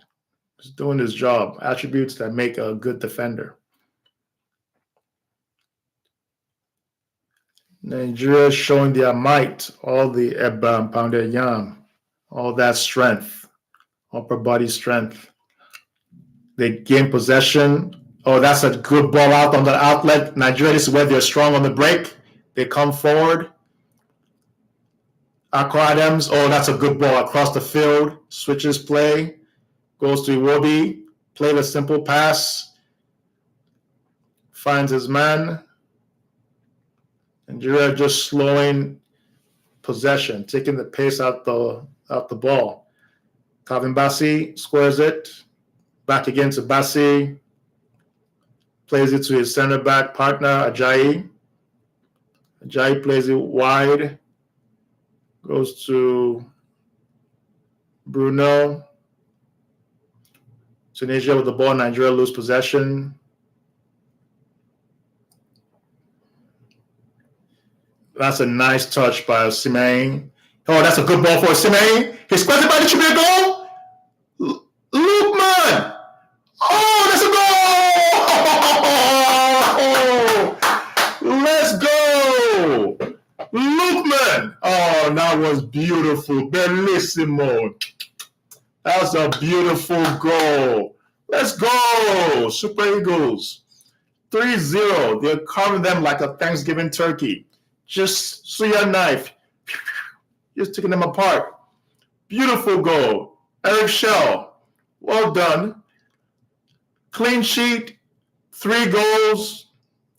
He's doing his job. Attributes that make a good defender. Nigeria showing their might, all the Eba and pounded yam, all that strength, upper body strength. They gain possession. Oh, that's a good ball out on the outlet. Nigeria, this is where they're strong on the break. They come forward. Akko Adams, oh, that's a good ball across the field. Switches play. Goes to Iwobi. Played a simple pass. Finds his man. Nigeria just slowing possession, taking the pace out the ball. Calvin Bassi squares it. Back again to Bassi. Plays it to his center back partner, Ajayi. Ajayi plays it wide. Goes to Bruno. Tunisia with the ball. Nigeria lose possession. That's a nice touch by Osimhen. Oh, that's a good ball for Osimhen. He's squares it by the should be a goal. Lukman. Oh, that's a goal. Let's go. Lukman. Oh, that was beautiful. Bellissimo. That's a beautiful goal. Let's go. Super Eagles. 3-0. They're carving them like a Thanksgiving turkey. Just suya knife. Just taking them apart. Beautiful goal. Eric Shell. Well done. Clean sheet. 3 goals.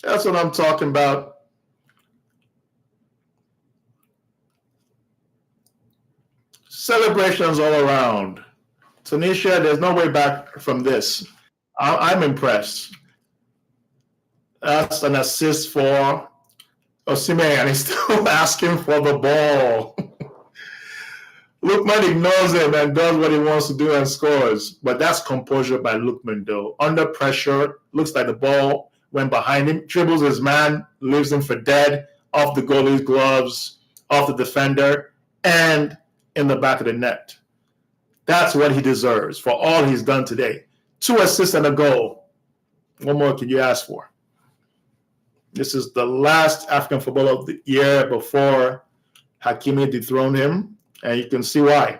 That's what I'm talking about. Celebrations all around. Tunisia, there's no way back from this. I'm impressed. That's an assist for Osimhen, and he's still asking for the ball. Lukman ignores him and does what he wants to do and scores. But that's composure by Lukman, though. Under pressure, looks like the ball went behind him, dribbles his man, leaves him for dead, off the goalie's gloves, off the defender, and in the back of the net. That's what he deserves for all he's done today. 2 assists and a goal. What more can you ask for? This is the last African Footballer of the Year before Hakimi dethroned him, and you can see why.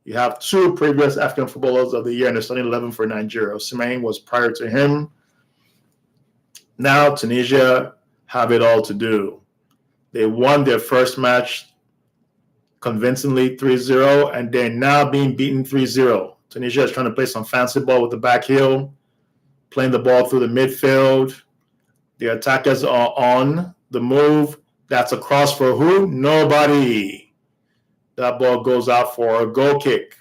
You have 2 previous African Footballers of the Year in the starting 11 for Nigeria. Osimhen was prior to him. Now Tunisia have it all to do. They won their first match convincingly 3-0, and they're now being beaten 3-0. Tunisia is trying to play some fancy ball with the back heel, playing the ball through the midfield. The attackers are on the move. That's a cross for who? Nobody. That ball goes out for a goal kick.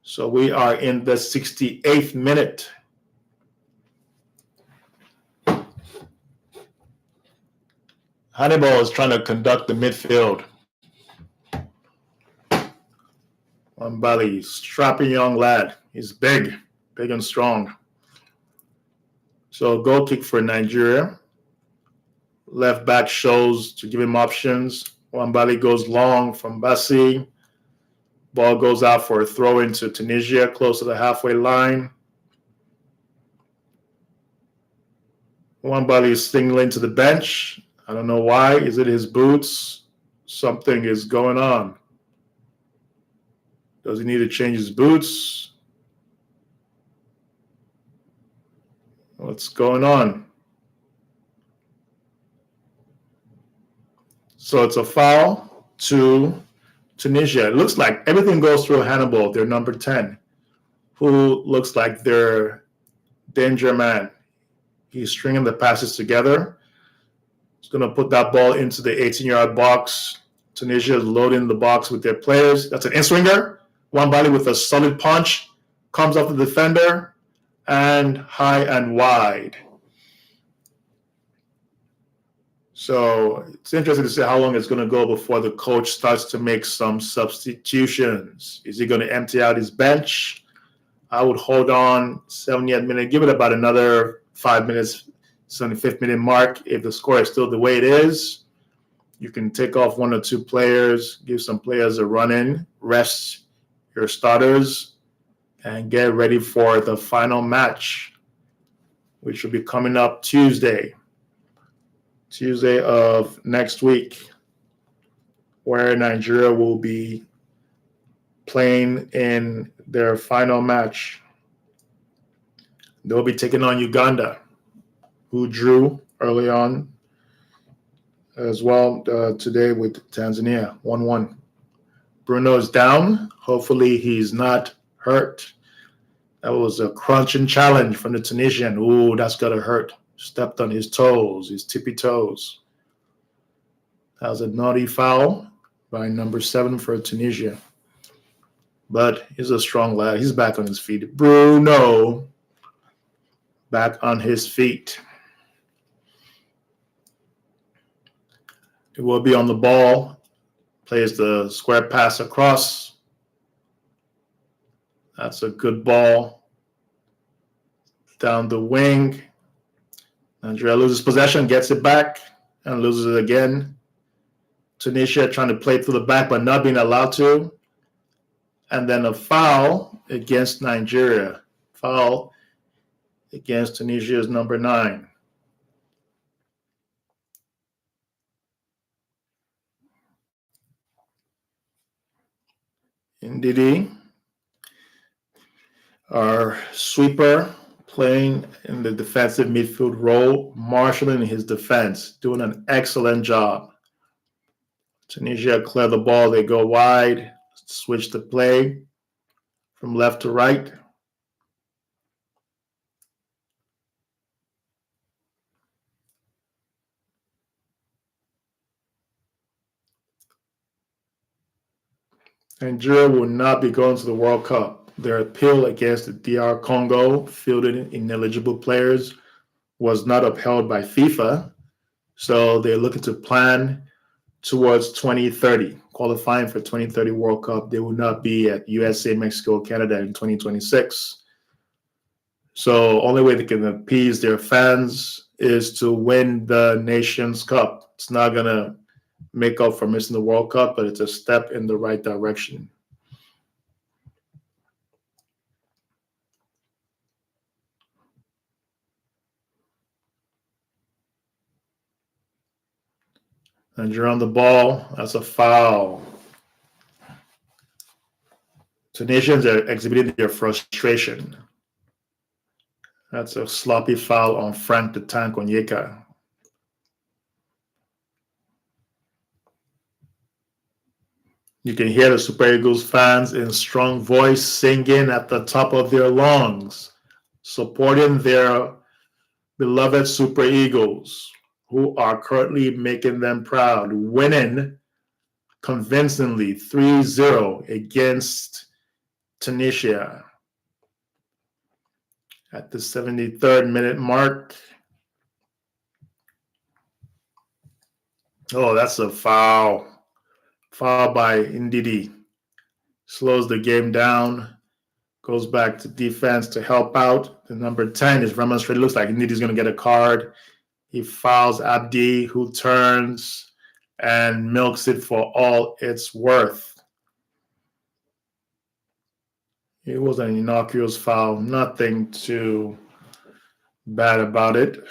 So we are in the 68th minute. Hannibal is trying to conduct the midfield. Wambali, strapping young lad. He's big. big and strong. So goal kick for Nigeria. Left back shows to give him options. Wambali goes long from Bassi. Ball goes out for a throw into Tunisia, close to the halfway line. Wambali is signaling to the bench. I don't know why. Is it his boots? Something is going on. Does he need to change his boots? What's going on? So it's a foul to Tunisia. It looks like everything goes through Hannibal, their number 10, who looks like their danger man. He's stringing the passes together. He's going to put that ball into the 18-yard box. Tunisia is loading the box with their players. That's an in-swinger. Wambali with a solid punch. Comes off the defender and high and wide. So it's interesting to see how long it's going to go before the coach starts to make some substitutions. Is he going to empty out his bench? I would hold on 70th minute, give it about another 5 minutes, 75th minute mark. If the score is still the way it is, you can take off one or two players, give some players a run in, rest your starters, and get ready for the final match, which will be coming up Tuesday of next week, where Nigeria will be playing in their final match. They'll be taking on Uganda, who drew early on as well today with Tanzania, 1-1. Bruno is down. Hopefully he's not hurt. That was a crunching challenge from the Tunisian. Ooh, that's got to hurt. Stepped on his toes, his tippy toes. That was a naughty foul by number 7 for Tunisia. But he's a strong lad. He's back on his feet. Bruno, back on his feet. He will be on the ball. Plays the square pass across. That's a good ball. Down the wing. Nigeria loses possession, gets it back, and loses it again. Tunisia trying to play through the back, but not being allowed to. And then a foul against Nigeria. Foul against Tunisia's number 9. Ndidi, our sweeper, playing in the defensive midfield role, marshaling his defense, doing an excellent job. Tunisia clear the ball, they go wide, switch the play from left to right. Nigeria will not be going to the World Cup. Their appeal against the DR Congo, fielding ineligible players, was not upheld by FIFA. So they're looking to plan towards 2030, qualifying for 2030 World Cup. They will not be at USA, Mexico, Canada in 2026. So only way they can appease their fans is to win the Nations Cup. It's not going to make up for missing the World Cup, but it's a step in the right direction. And you're on the ball. That's a foul. Tunisians are exhibiting their frustration. That's a sloppy foul on Frank the Tank Onyeka. You can hear the Super Eagles fans in strong voice singing at the top of their lungs, supporting their beloved Super Eagles, who are currently making them proud, winning convincingly 3-0 against Tunisia at the 73rd minute mark. Oh, that's a foul. Foul by Ndidi. Slows the game down. goes back to defense to help out. The number 10 is remonstrated. Looks like Ndidi's going to get a card. He fouls Abdi, who turns and milks it for all it's worth. It was an innocuous foul. Nothing too bad about it.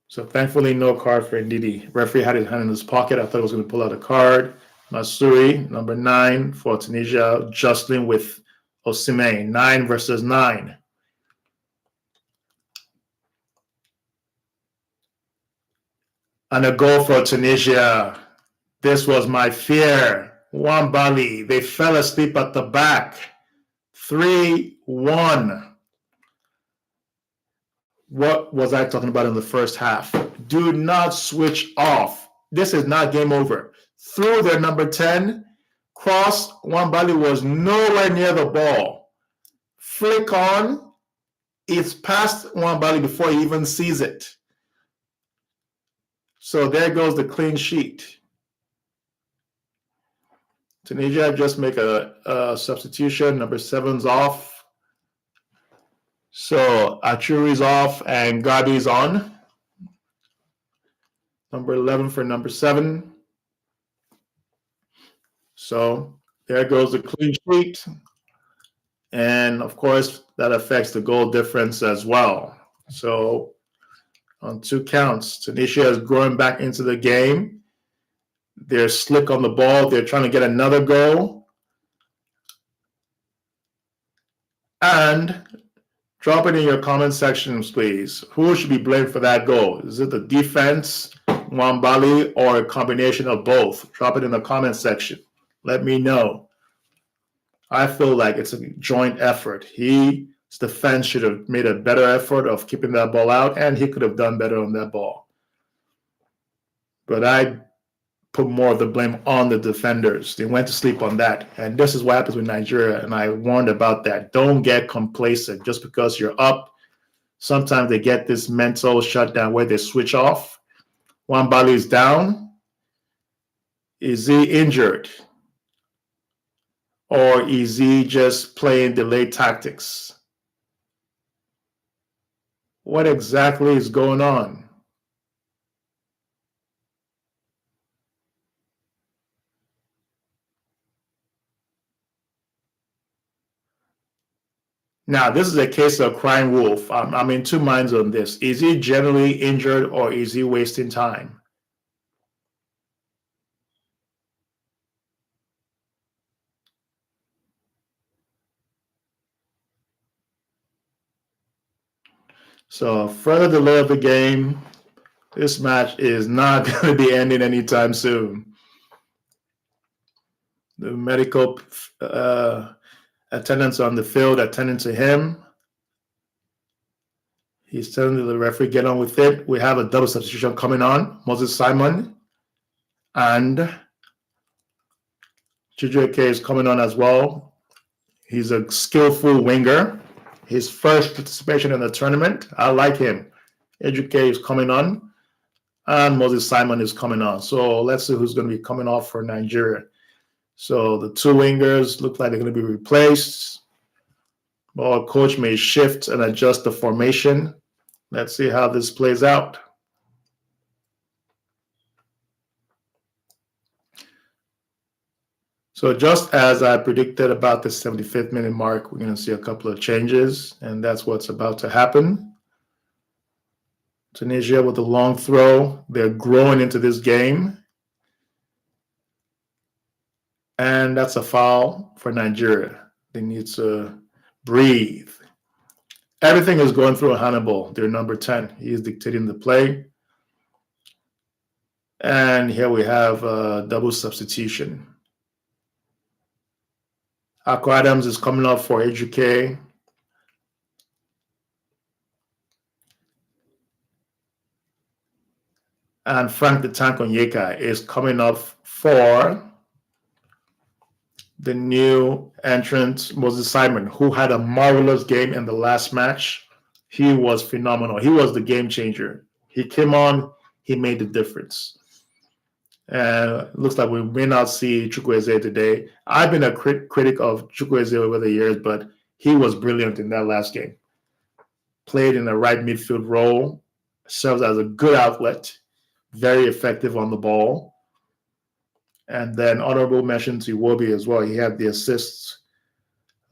So thankfully, no card for Ndidi. Referee had his hand in his pocket. I thought he was going to pull out a card. Masuri, number 9 for Tunisia, jostling with Osimhen, 9 versus 9. And a goal for Tunisia. This was my fear. Wambali, they fell asleep at the back. 3-1. What was I talking about in the first half? Do not switch off. This is not game over. Through their number 10, cross, Wambali was nowhere near the ball. Flick on, it's past Wambali before he even sees it. So there goes the clean sheet. Tunisia just make a substitution. Number 7's off. So Achuri's off and Gabi's on. Number 11 for number 7. So there goes the clean sheet. And of course, that affects the goal difference as well. So on 2 counts, Tunisia is growing back into the game. They're slick on the ball. They're trying to get another goal. And drop it in your comment sections, please. Who should be blamed for that goal? Is it the defense, Wambali, or a combination of both? Drop it in the comment section. Let me know. I feel like it's a joint effort. His defense should have made a better effort of keeping that ball out, and he could have done better on that ball. But I put more of the blame on the defenders. They went to sleep on that. And this is what happens with Nigeria, and I warned about that. Don't get complacent just because you're up. Sometimes they get this mental shutdown where they switch off. Wambali is down. Is he injured? Or is he just playing delayed tactics? What exactly is going on? Now, this is a case of crying wolf. I'm in 2 minds on this. Is he generally injured or is he wasting time? So, further delay of the game. This match is not going to be ending anytime soon. The medical attendants on the field attending to him. He's telling the referee, get on with it. We have a double substitution coming on. Moses Simon and Chijuike is coming on as well. He's a skillful winger. His first participation in the tournament. I like him. Ejuke is coming on. And Moses Simon is coming on. So let's see who's going to be coming off for Nigeria. So the 2 wingers look like they're going to be replaced. Well, coach may shift and adjust the formation. Let's see how this plays out. So just as I predicted about the 75th minute mark, we're going to see a couple of changes, and that's what's about to happen. Tunisia with a long throw. They're growing into this game. And that's a foul for Nigeria. They need to breathe. Everything is going through Hannibal, their number 10. He is dictating the play. And here we have a double substitution. Akko Adams is coming up for Ejuke. And Frank the Tank Onyeka is coming up for the new entrant, Moses Simon, who had a marvelous game in the last match. He was phenomenal. He was the game changer. He came on, he made the difference. And it looks like we may not see Chukwueze today. I've been a critic of Chukwueze over the years, but he was brilliant in that last game. Played in the right midfield role, serves as a good outlet, very effective on the ball. And then honorable mention to Iwobi as well. He had the assists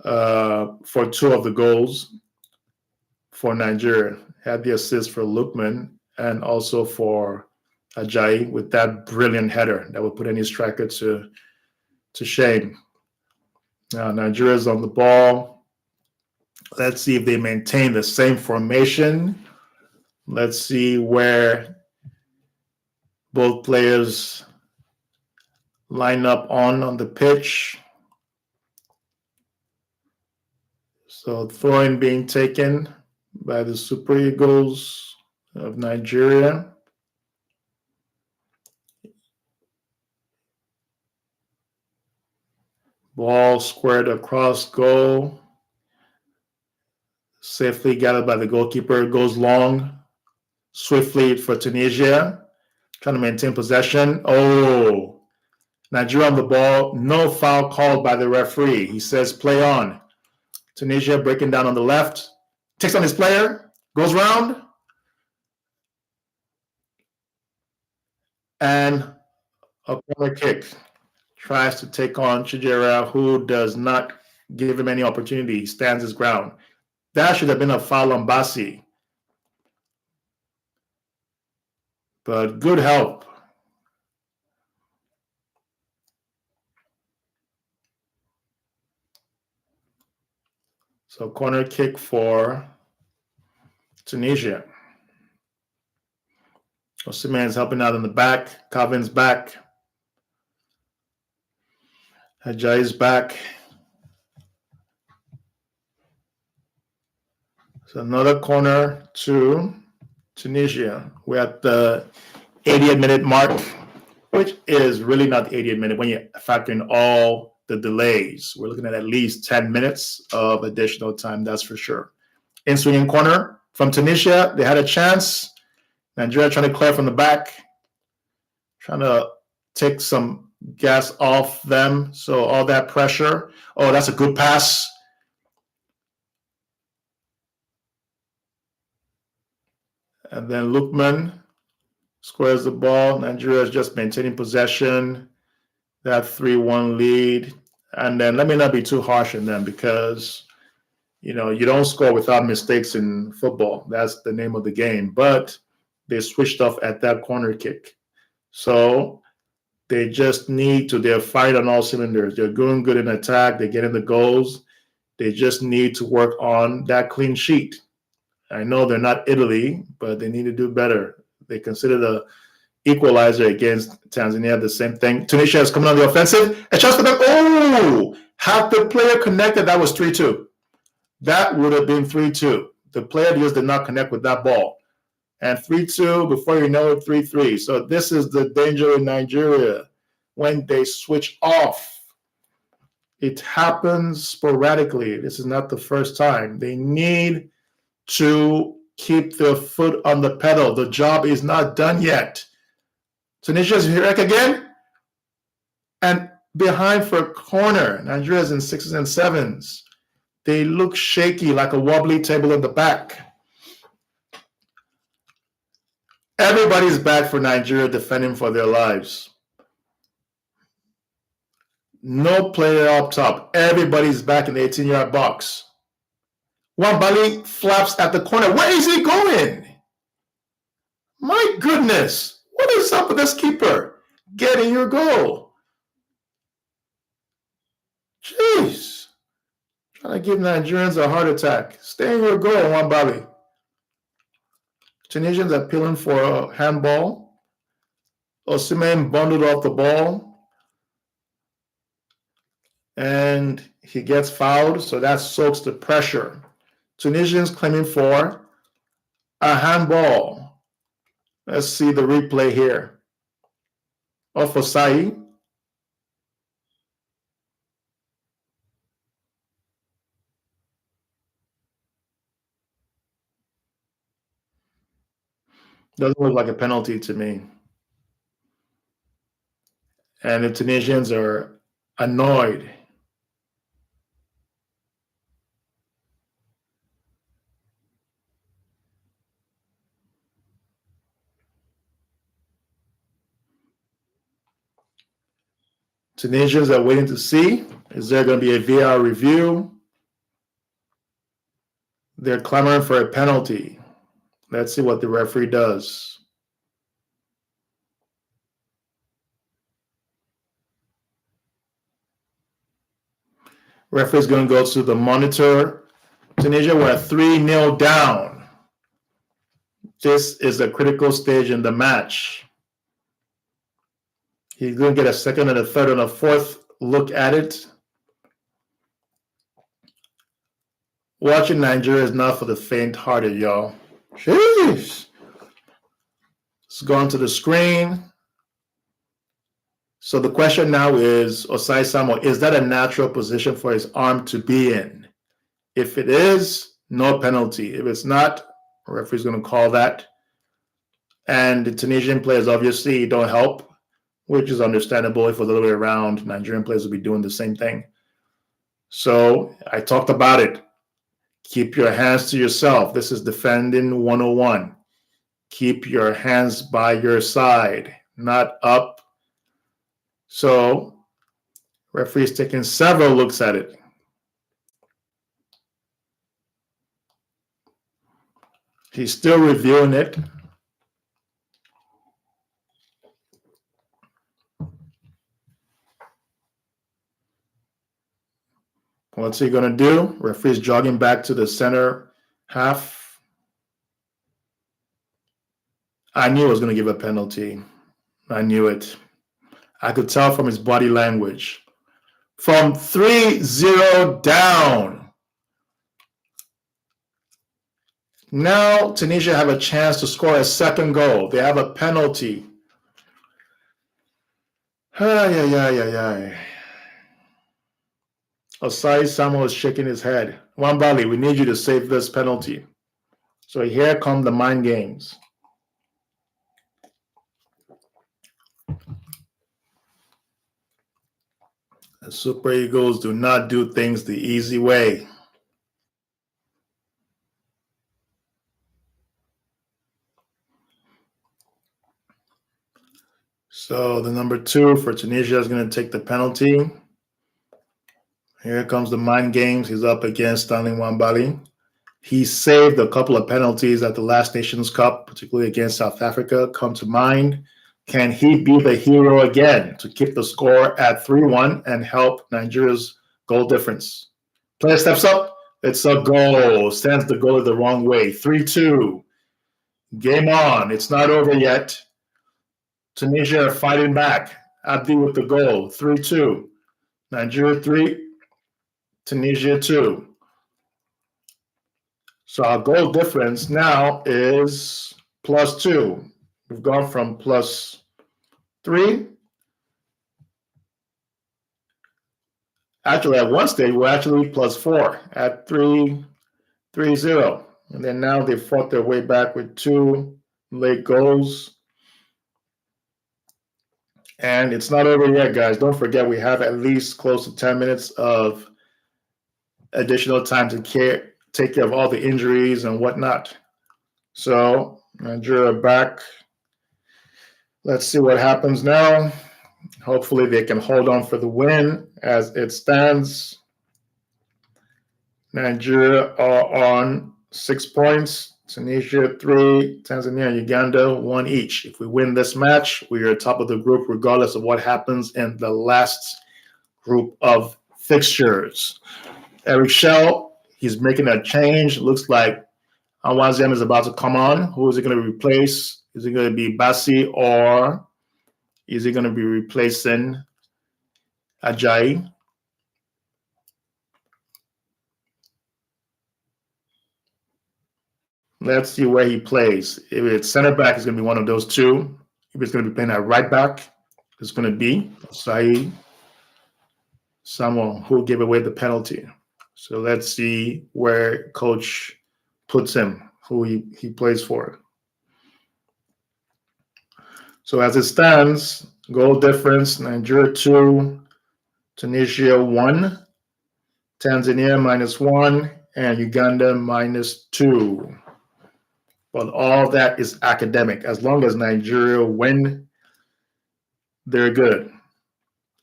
for two of the goals for Nigeria. Had the assist for Lukman and also for Ajayi with that brilliant header that would put any striker to shame. Now Nigeria's on the ball. Let's see if they maintain the same formation. Let's see where both players line up on the pitch. So throwing being taken by the Super Eagles of Nigeria. Ball squared across goal. Safely gathered by the goalkeeper. Goes long. Swiftly for Tunisia. Trying to maintain possession. Oh, Nigeria on the ball. No foul called by the referee. He says play on. Tunisia breaking down on the left. Takes on his player. Goes round. And a corner kick. Tries to take on Chijera, who does not give him any opportunity. He stands his ground. That should have been a foul on Bassi. But good help. So corner kick for Tunisia. Osimhen's helping out in the back. Calvin's back. Ajayi's back. So another corner to Tunisia. We're at the 80th minute mark, which is really not the 80th minute when you factor in all the delays. We're looking at least 10 minutes of additional time, that's for sure. In swinging corner from Tunisia, they had a chance. Nigeria trying to clear from the back, trying to take some gas off them. So all that pressure. Oh, that's a good pass. And then Lukman squares the ball. Nigeria is just maintaining possession. That 3-1 lead. And then let me not be too harsh on them because, you don't score without mistakes in football. That's the name of the game. But they switched off at that corner kick. So they just they're firing on all cylinders. They're doing good in attack. They're getting the goals. They just need to work on that clean sheet. I know they're not Italy, but they need to do better. They consider the equalizer against Tanzania the same thing. Tunisia is coming on the offensive. A chance for them. Oh, had the player connected, that was 3-2. That would have been 3-2. The player just did not connect with that ball. And 3-2, before you know it, 3-3. So this is the danger in Nigeria when they switch off. It happens sporadically. This is not the first time. They need to keep their foot on the pedal. The job is not done yet. Tunisia's here again. And behind for a corner. Nigeria's in 6s and 7s. They look shaky like a wobbly table in the back. Everybody's back for Nigeria defending for their lives. No player up top. Everybody's back in the 18-yard box. Wambali flaps at the corner. Where is he going? My goodness. What is up with this keeper? Getting your goal. Jeez. Trying to give Nigerians a heart attack. Stay in your goal, Wambali. Tunisians are appealing for a handball. Osimhen bundled off the ball. And he gets fouled, so that soaks the pressure. Tunisians claiming for a handball. Let's see the replay here. Ofosai. Doesn't look like a penalty to me. And the Tunisians are annoyed. Tunisians are waiting to see, is there going to be a VAR review? They're clamoring for a penalty. Let's see what the referee does. Referee's going to go to the monitor. Tunisia were 3-0 down. This is a critical stage in the match. He's going to get a second and a third and a fourth look at it. Watching Nigeria is not for the faint-hearted, y'all. Jeez. It's gone to the screen. So the question now is, Osai Samuel, is that a natural position for his arm to be in? If it is, no penalty. If it's not, the referee's going to call that. And the Tunisian players obviously don't help, which is understandable. If it was the other way around, Nigerian players would be doing the same thing. So I talked about it. Keep your hands to yourself. This is defending 101. Keep your hands by your side, not up. So referee's taking several looks at it. He's still reviewing it. What's he going to do? Referee's jogging back to the center half. I knew I was going to give a penalty. I knew it. I could tell from his body language. From 3-0 down. Now Tunisia have a chance to score a second goal. They have a penalty. Osai Samuel is shaking his head. Wambali, we need you to save this penalty. So here come the mind games. The Super Eagles do not do things the easy way. So the number 2 for Tunisia is going to take the penalty. Here comes the mind games. He's up against Stanley Wambali. He saved a couple of penalties at the last Nations Cup, particularly against South Africa, come to mind. Can he be the hero again to keep the score at 3-1 and help Nigeria's goal difference? Player steps up. It's a goal. Stands the goalie the wrong way. 3-2. Game on. It's not over yet. Tunisia are fighting back. Abdi with the goal. 3-2. Nigeria 3. Tunisia 2. So our goal difference now is +2. We've gone from +3. Actually, at one stage, we're actually +4 at 3-0. And then now they fought their way back with 2 late goals. And it's not over yet, guys. Don't forget, we have at least close to 10 minutes of additional time to take care of all the injuries and whatnot. So Nigeria back. Let's see what happens now. Hopefully they can hold on for the win. As it stands, Nigeria are on 6 points. Tunisia 3, Tanzania and Uganda 1 each. If we win this match, we are top of the group regardless of what happens in the last group of fixtures. Eric Shell, he's making a change. Looks like Anwazem is about to come on. Who is he going to replace? Is it going to be Bassi or is he going to be replacing Ajayi? Let's see where he plays. If it's center back, it's going to be one of those two. If it's going to be playing at right back, it's going to be Osai Samuel, who gave away the penalty. So let's see where coach puts him, who he plays for. So as it stands, Goal difference: Nigeria 2, Tunisia 1, Tanzania -1, and Uganda -2. But all that is academic. As long as Nigeria win, they're good.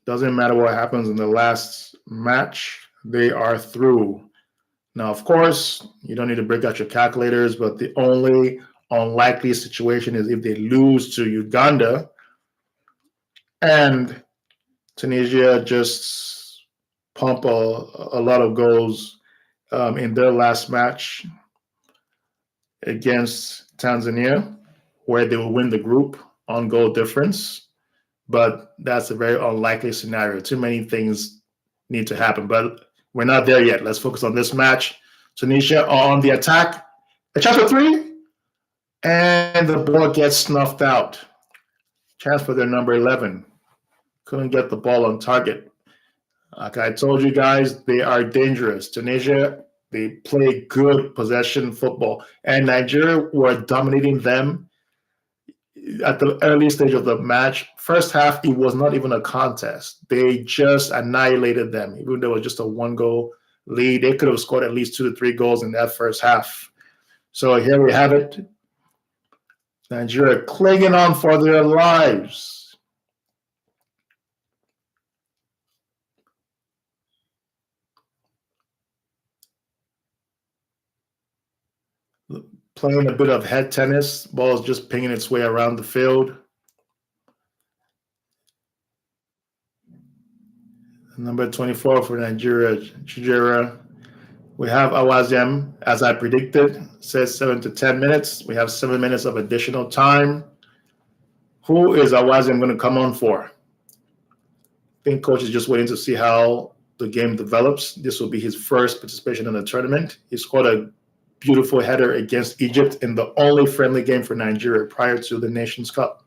Doesn't matter what happens in the last match, they are through. Now, of course, you don't need to break out your calculators, but the only unlikely situation is if they lose to Uganda and Tunisia just pump a lot of goals in their last match against Tanzania, where they will win the group on goal difference. But that's a very unlikely scenario. Too many things need to happen, but we're not there yet. Let's focus on this match. Tunisia on the attack. A chance for three, and the ball gets snuffed out. Chance for their number 11. Couldn't get the ball on target. Like I told you guys, they are dangerous. Tunisia, they play good possession football, and Nigeria were dominating them at the early stage of the match. First half, it was not even a contest. They just annihilated them. Even though it was just a 1-goal lead, they could have scored at least 2 to 3 goals in that first half. So here we have it. Nigeria clinging on for their lives. Playing a bit of head tennis. Ball is just pinging its way around the field. Number 24 for Nigeria, Chijera. We have Awaziem, as I predicted, says 7 to 10 minutes. We have 7 minutes of additional time. Who is Awaziem going to come on for? I think coach is just waiting to see how the game develops. This will be his first participation in the tournament. He scored a beautiful header against Egypt in the only friendly game for Nigeria prior to the Nations Cup.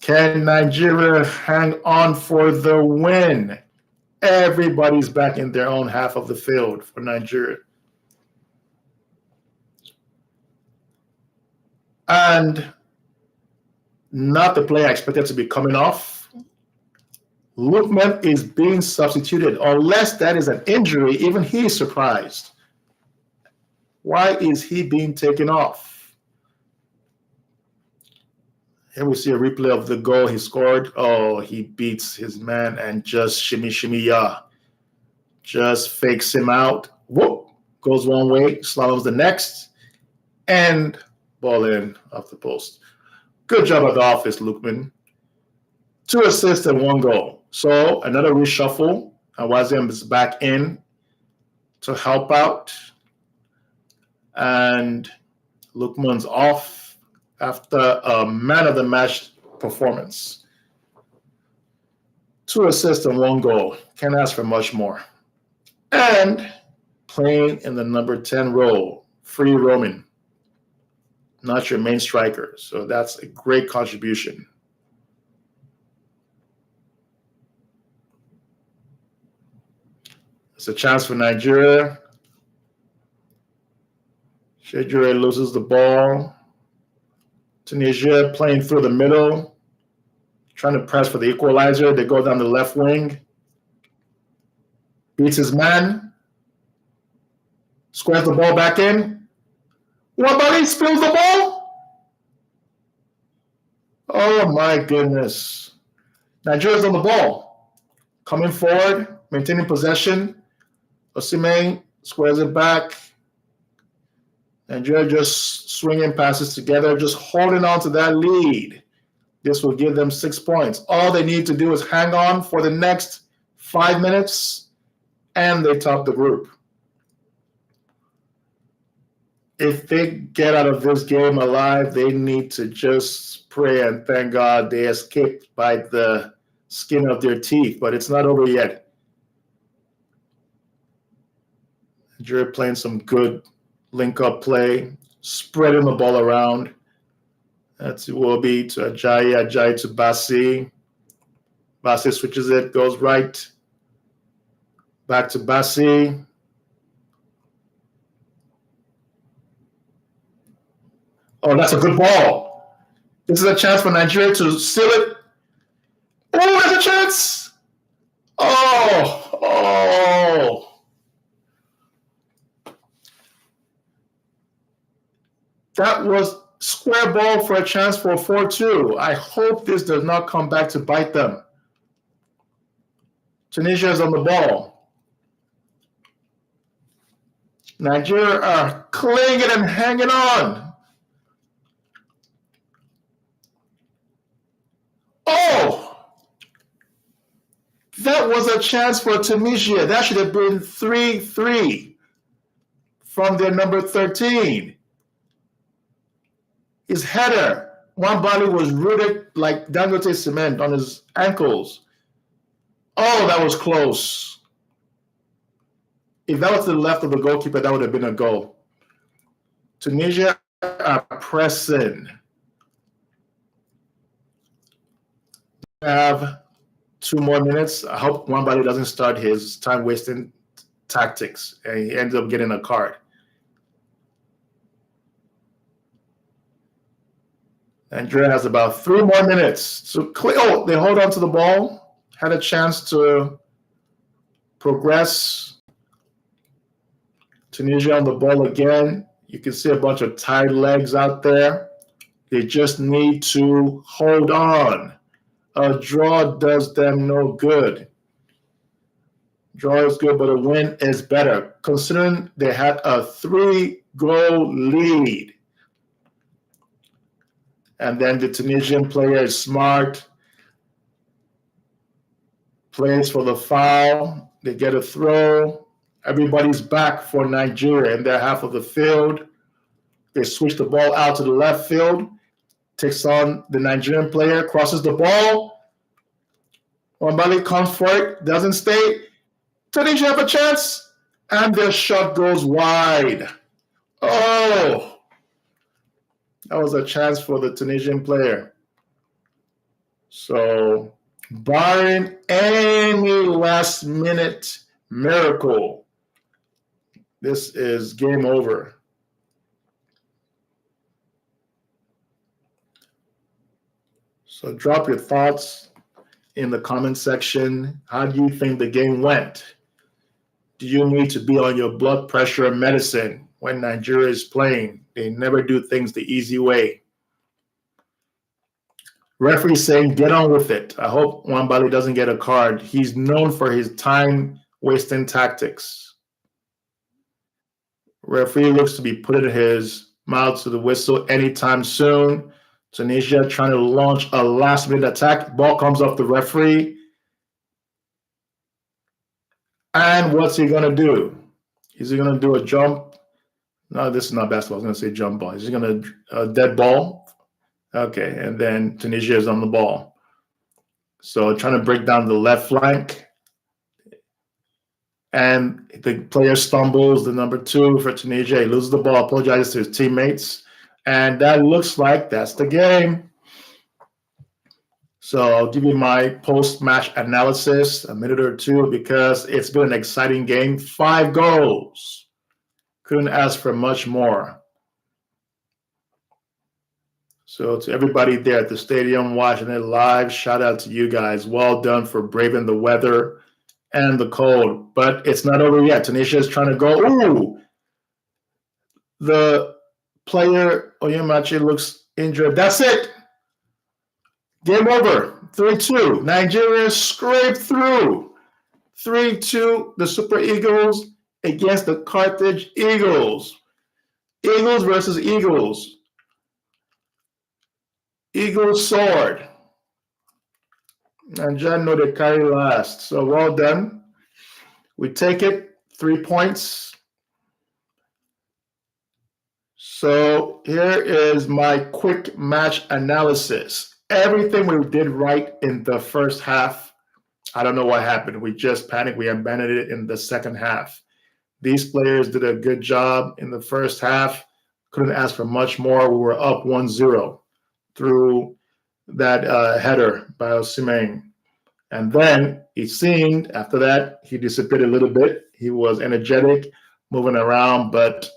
Can Nigeria hang on for the win? Everybody's back in their own half of the field for Nigeria. And not the player I expected to be coming off. Lookman is being substituted. Unless that is an injury, even he is surprised. Why is he being taken off? Here we see a replay of the goal he scored. Oh, he beats his man and just shimmy ya. Just fakes him out. Whoop. Goes one way, slaloms the next, and ball in off the post. Good job at the office, Lookman. 2 assists and 1 goal. So another reshuffle. Awaziem is back in to help out. And Lookman's off after a man of the match performance. 2 assists and 1 goal. Can't ask for much more. And playing in the number 10 role, free roaming. Not your main striker. So that's a great contribution. It's a chance for Nigeria. Nigeria loses the ball. Tunisia playing through the middle, trying to press for the equalizer. They go down the left wing. Beats his man. Squares the ball back in. Wabali spills the ball. Oh my goodness. Nigeria's on the ball. Coming forward, maintaining possession. Osimhen squares it back. Nigeria just swinging passes together, just holding on to that lead. This will give them 6 points. All they need to do is hang on for the next 5 minutes, and they top the group. If they get out of this game alive, they need to just pray and thank God they escaped by the skin of their teeth, but it's not over yet. Nigeria playing some good link-up play, spreading the ball around. That's Iwobi to Ajayi, Ajayi to Bassi. Bassi switches it, goes right. Back to Bassi. Oh, that's a good ball. This is a chance for Nigeria to seal it. Oh, there's a chance. Oh. That was square ball for a chance for 4-2. I hope this does not come back to bite them. Tunisia is on the ball. Nigeria are clinging and hanging on. Oh! That was a chance for Tunisia. That should have been 3-3 from their number 13. His header, one body was rooted like Dangote cement on his ankles. Oh, that was close. If that was to the left of the goalkeeper, that would have been a goal. Tunisia are pressing. Have 2 more minutes. I hope one body doesn't start his time-wasting tactics and he ends up getting a card. Nigeria has about 3 more minutes. So, they hold on to the ball. Had a chance to progress. Tunisia on the ball again. You can see a bunch of tired legs out there. They just need to hold on. A draw does them no good. Draw is good, but a win is better, considering they had a 3-goal lead. And then the Tunisian player is smart, plays for the foul. They get a throw. Everybody's back for Nigeria in their half of the field. They switch the ball out to the left field. Takes on the Nigerian player, crosses the ball. Wambali comes for it, doesn't stay. Tunisia have a chance, and their shot goes wide. Oh! That was a chance for the Tunisian player. So, barring any last-minute miracle, this is game over. So drop your thoughts in the comment section. How do you think the game went? Do you need to be on your blood pressure medicine when Nigeria is playing? They never do things the easy way. Referee saying, get on with it. I hope Wambali doesn't get a card. He's known for his time-wasting tactics. Referee looks to be putting his mouth to the whistle anytime soon. Tunisia trying to launch a last-minute attack. Ball comes off the referee. And what's he going to do? Is he going to do a jump? No, this is not basketball. I was going to say jump ball. Is he going to dead ball? Okay, and then Tunisia is on the ball. So trying to break down the left flank. And the player stumbles, the number 2 for Tunisia. He loses the ball, apologizes to his teammates. And that looks like that's the game. So I'll give you my post-match analysis, a minute or two, because it's been an exciting game. 5 goals. Couldn't ask for much more. So to everybody there at the stadium watching it live, shout out to you guys. Well done for braving the weather and the cold. But it's not over yet. Tunisia is trying to go. Ooh! The player, Oyemachi, looks injured. That's it. Game over. 3-2. Nigeria scraped through. 3-2. The Super Eagles against the Carthage Eagles. Eagles versus Eagles. Eagles soared. And John know they carry last. So well done. We take it. 3 points. So here is my quick match analysis. Everything we did right in the first half. I don't know what happened. We just panicked. We abandoned it in the second half. These players did a good job in the first half. Couldn't ask for much more. We were up 1-0 through that header by Osimhen. And then it seemed after that, he disappeared a little bit. He was energetic, moving around, but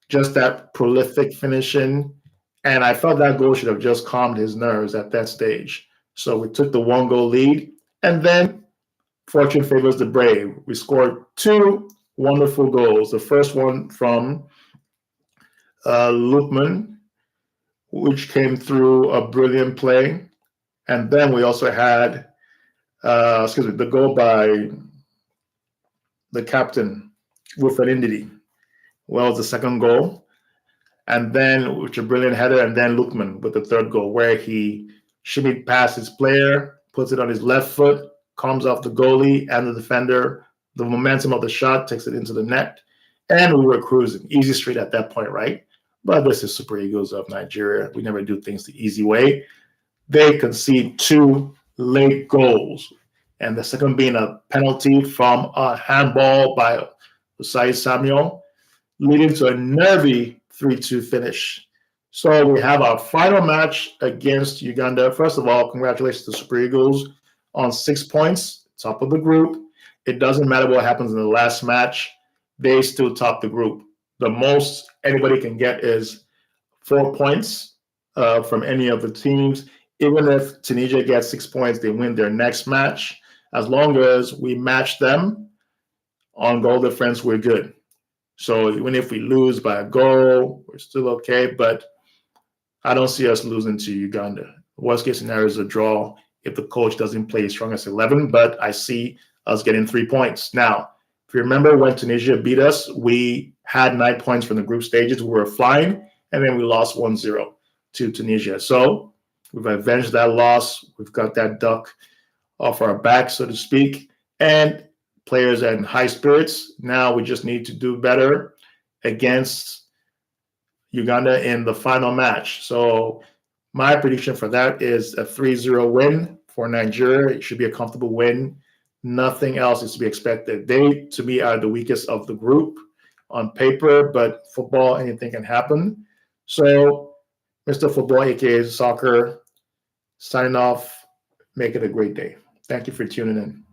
just that prolific finishing And I felt that goal should have just calmed his nerves at that stage. So we took the 1 goal lead. And then fortune favors the brave. We scored 2 wonderful goals. The first one from Lukman, which came through a brilliant play. And then we also had, the goal by the captain, Wilfred Ndidi. Well, was the second goal. And then, with a brilliant header, and then Lukman with the third goal, where he shimmied past his player, puts it on his left foot, comes off the goalie and the defender. The momentum of the shot takes it into the net. And we were cruising. Easy street at that point, right? But this is Super Eagles of Nigeria. We never do things the easy way. They concede 2 late goals, and the second being a penalty from a handball by Usai Samuel, leading to a nervy 3-2 finish. So we have our final match against Uganda. First of all, congratulations to Super Eagles on 6 points, top of the group. It doesn't matter what happens in the last match. They still top the group. The most anybody can get is 4 points from any of the teams. Even if Tunisia gets 6 points, they win their next match. As long as we match them on goal difference, we're good. So even if we lose by a goal, we're still okay. But I don't see us losing to Uganda. Worst case scenario is a draw if the coach doesn't play his strongest 11. But I see us getting 3 points. Now, if you remember when Tunisia beat us, we had 9 points from the group stages. We were flying, and then we lost 1-0 to Tunisia. So we've avenged that loss. We've got that duck off our back, so to speak. And players are in high spirits. Now we just need to do better against Uganda in the final match. So my prediction for that is a 3-0 win for Nigeria. It should be a comfortable win. Nothing else is to be expected. They, to me, are the weakest of the group on paper, but football, anything can happen. So, Mr. Football, aka Soccer, signing off. Make it a great day. Thank you for tuning in.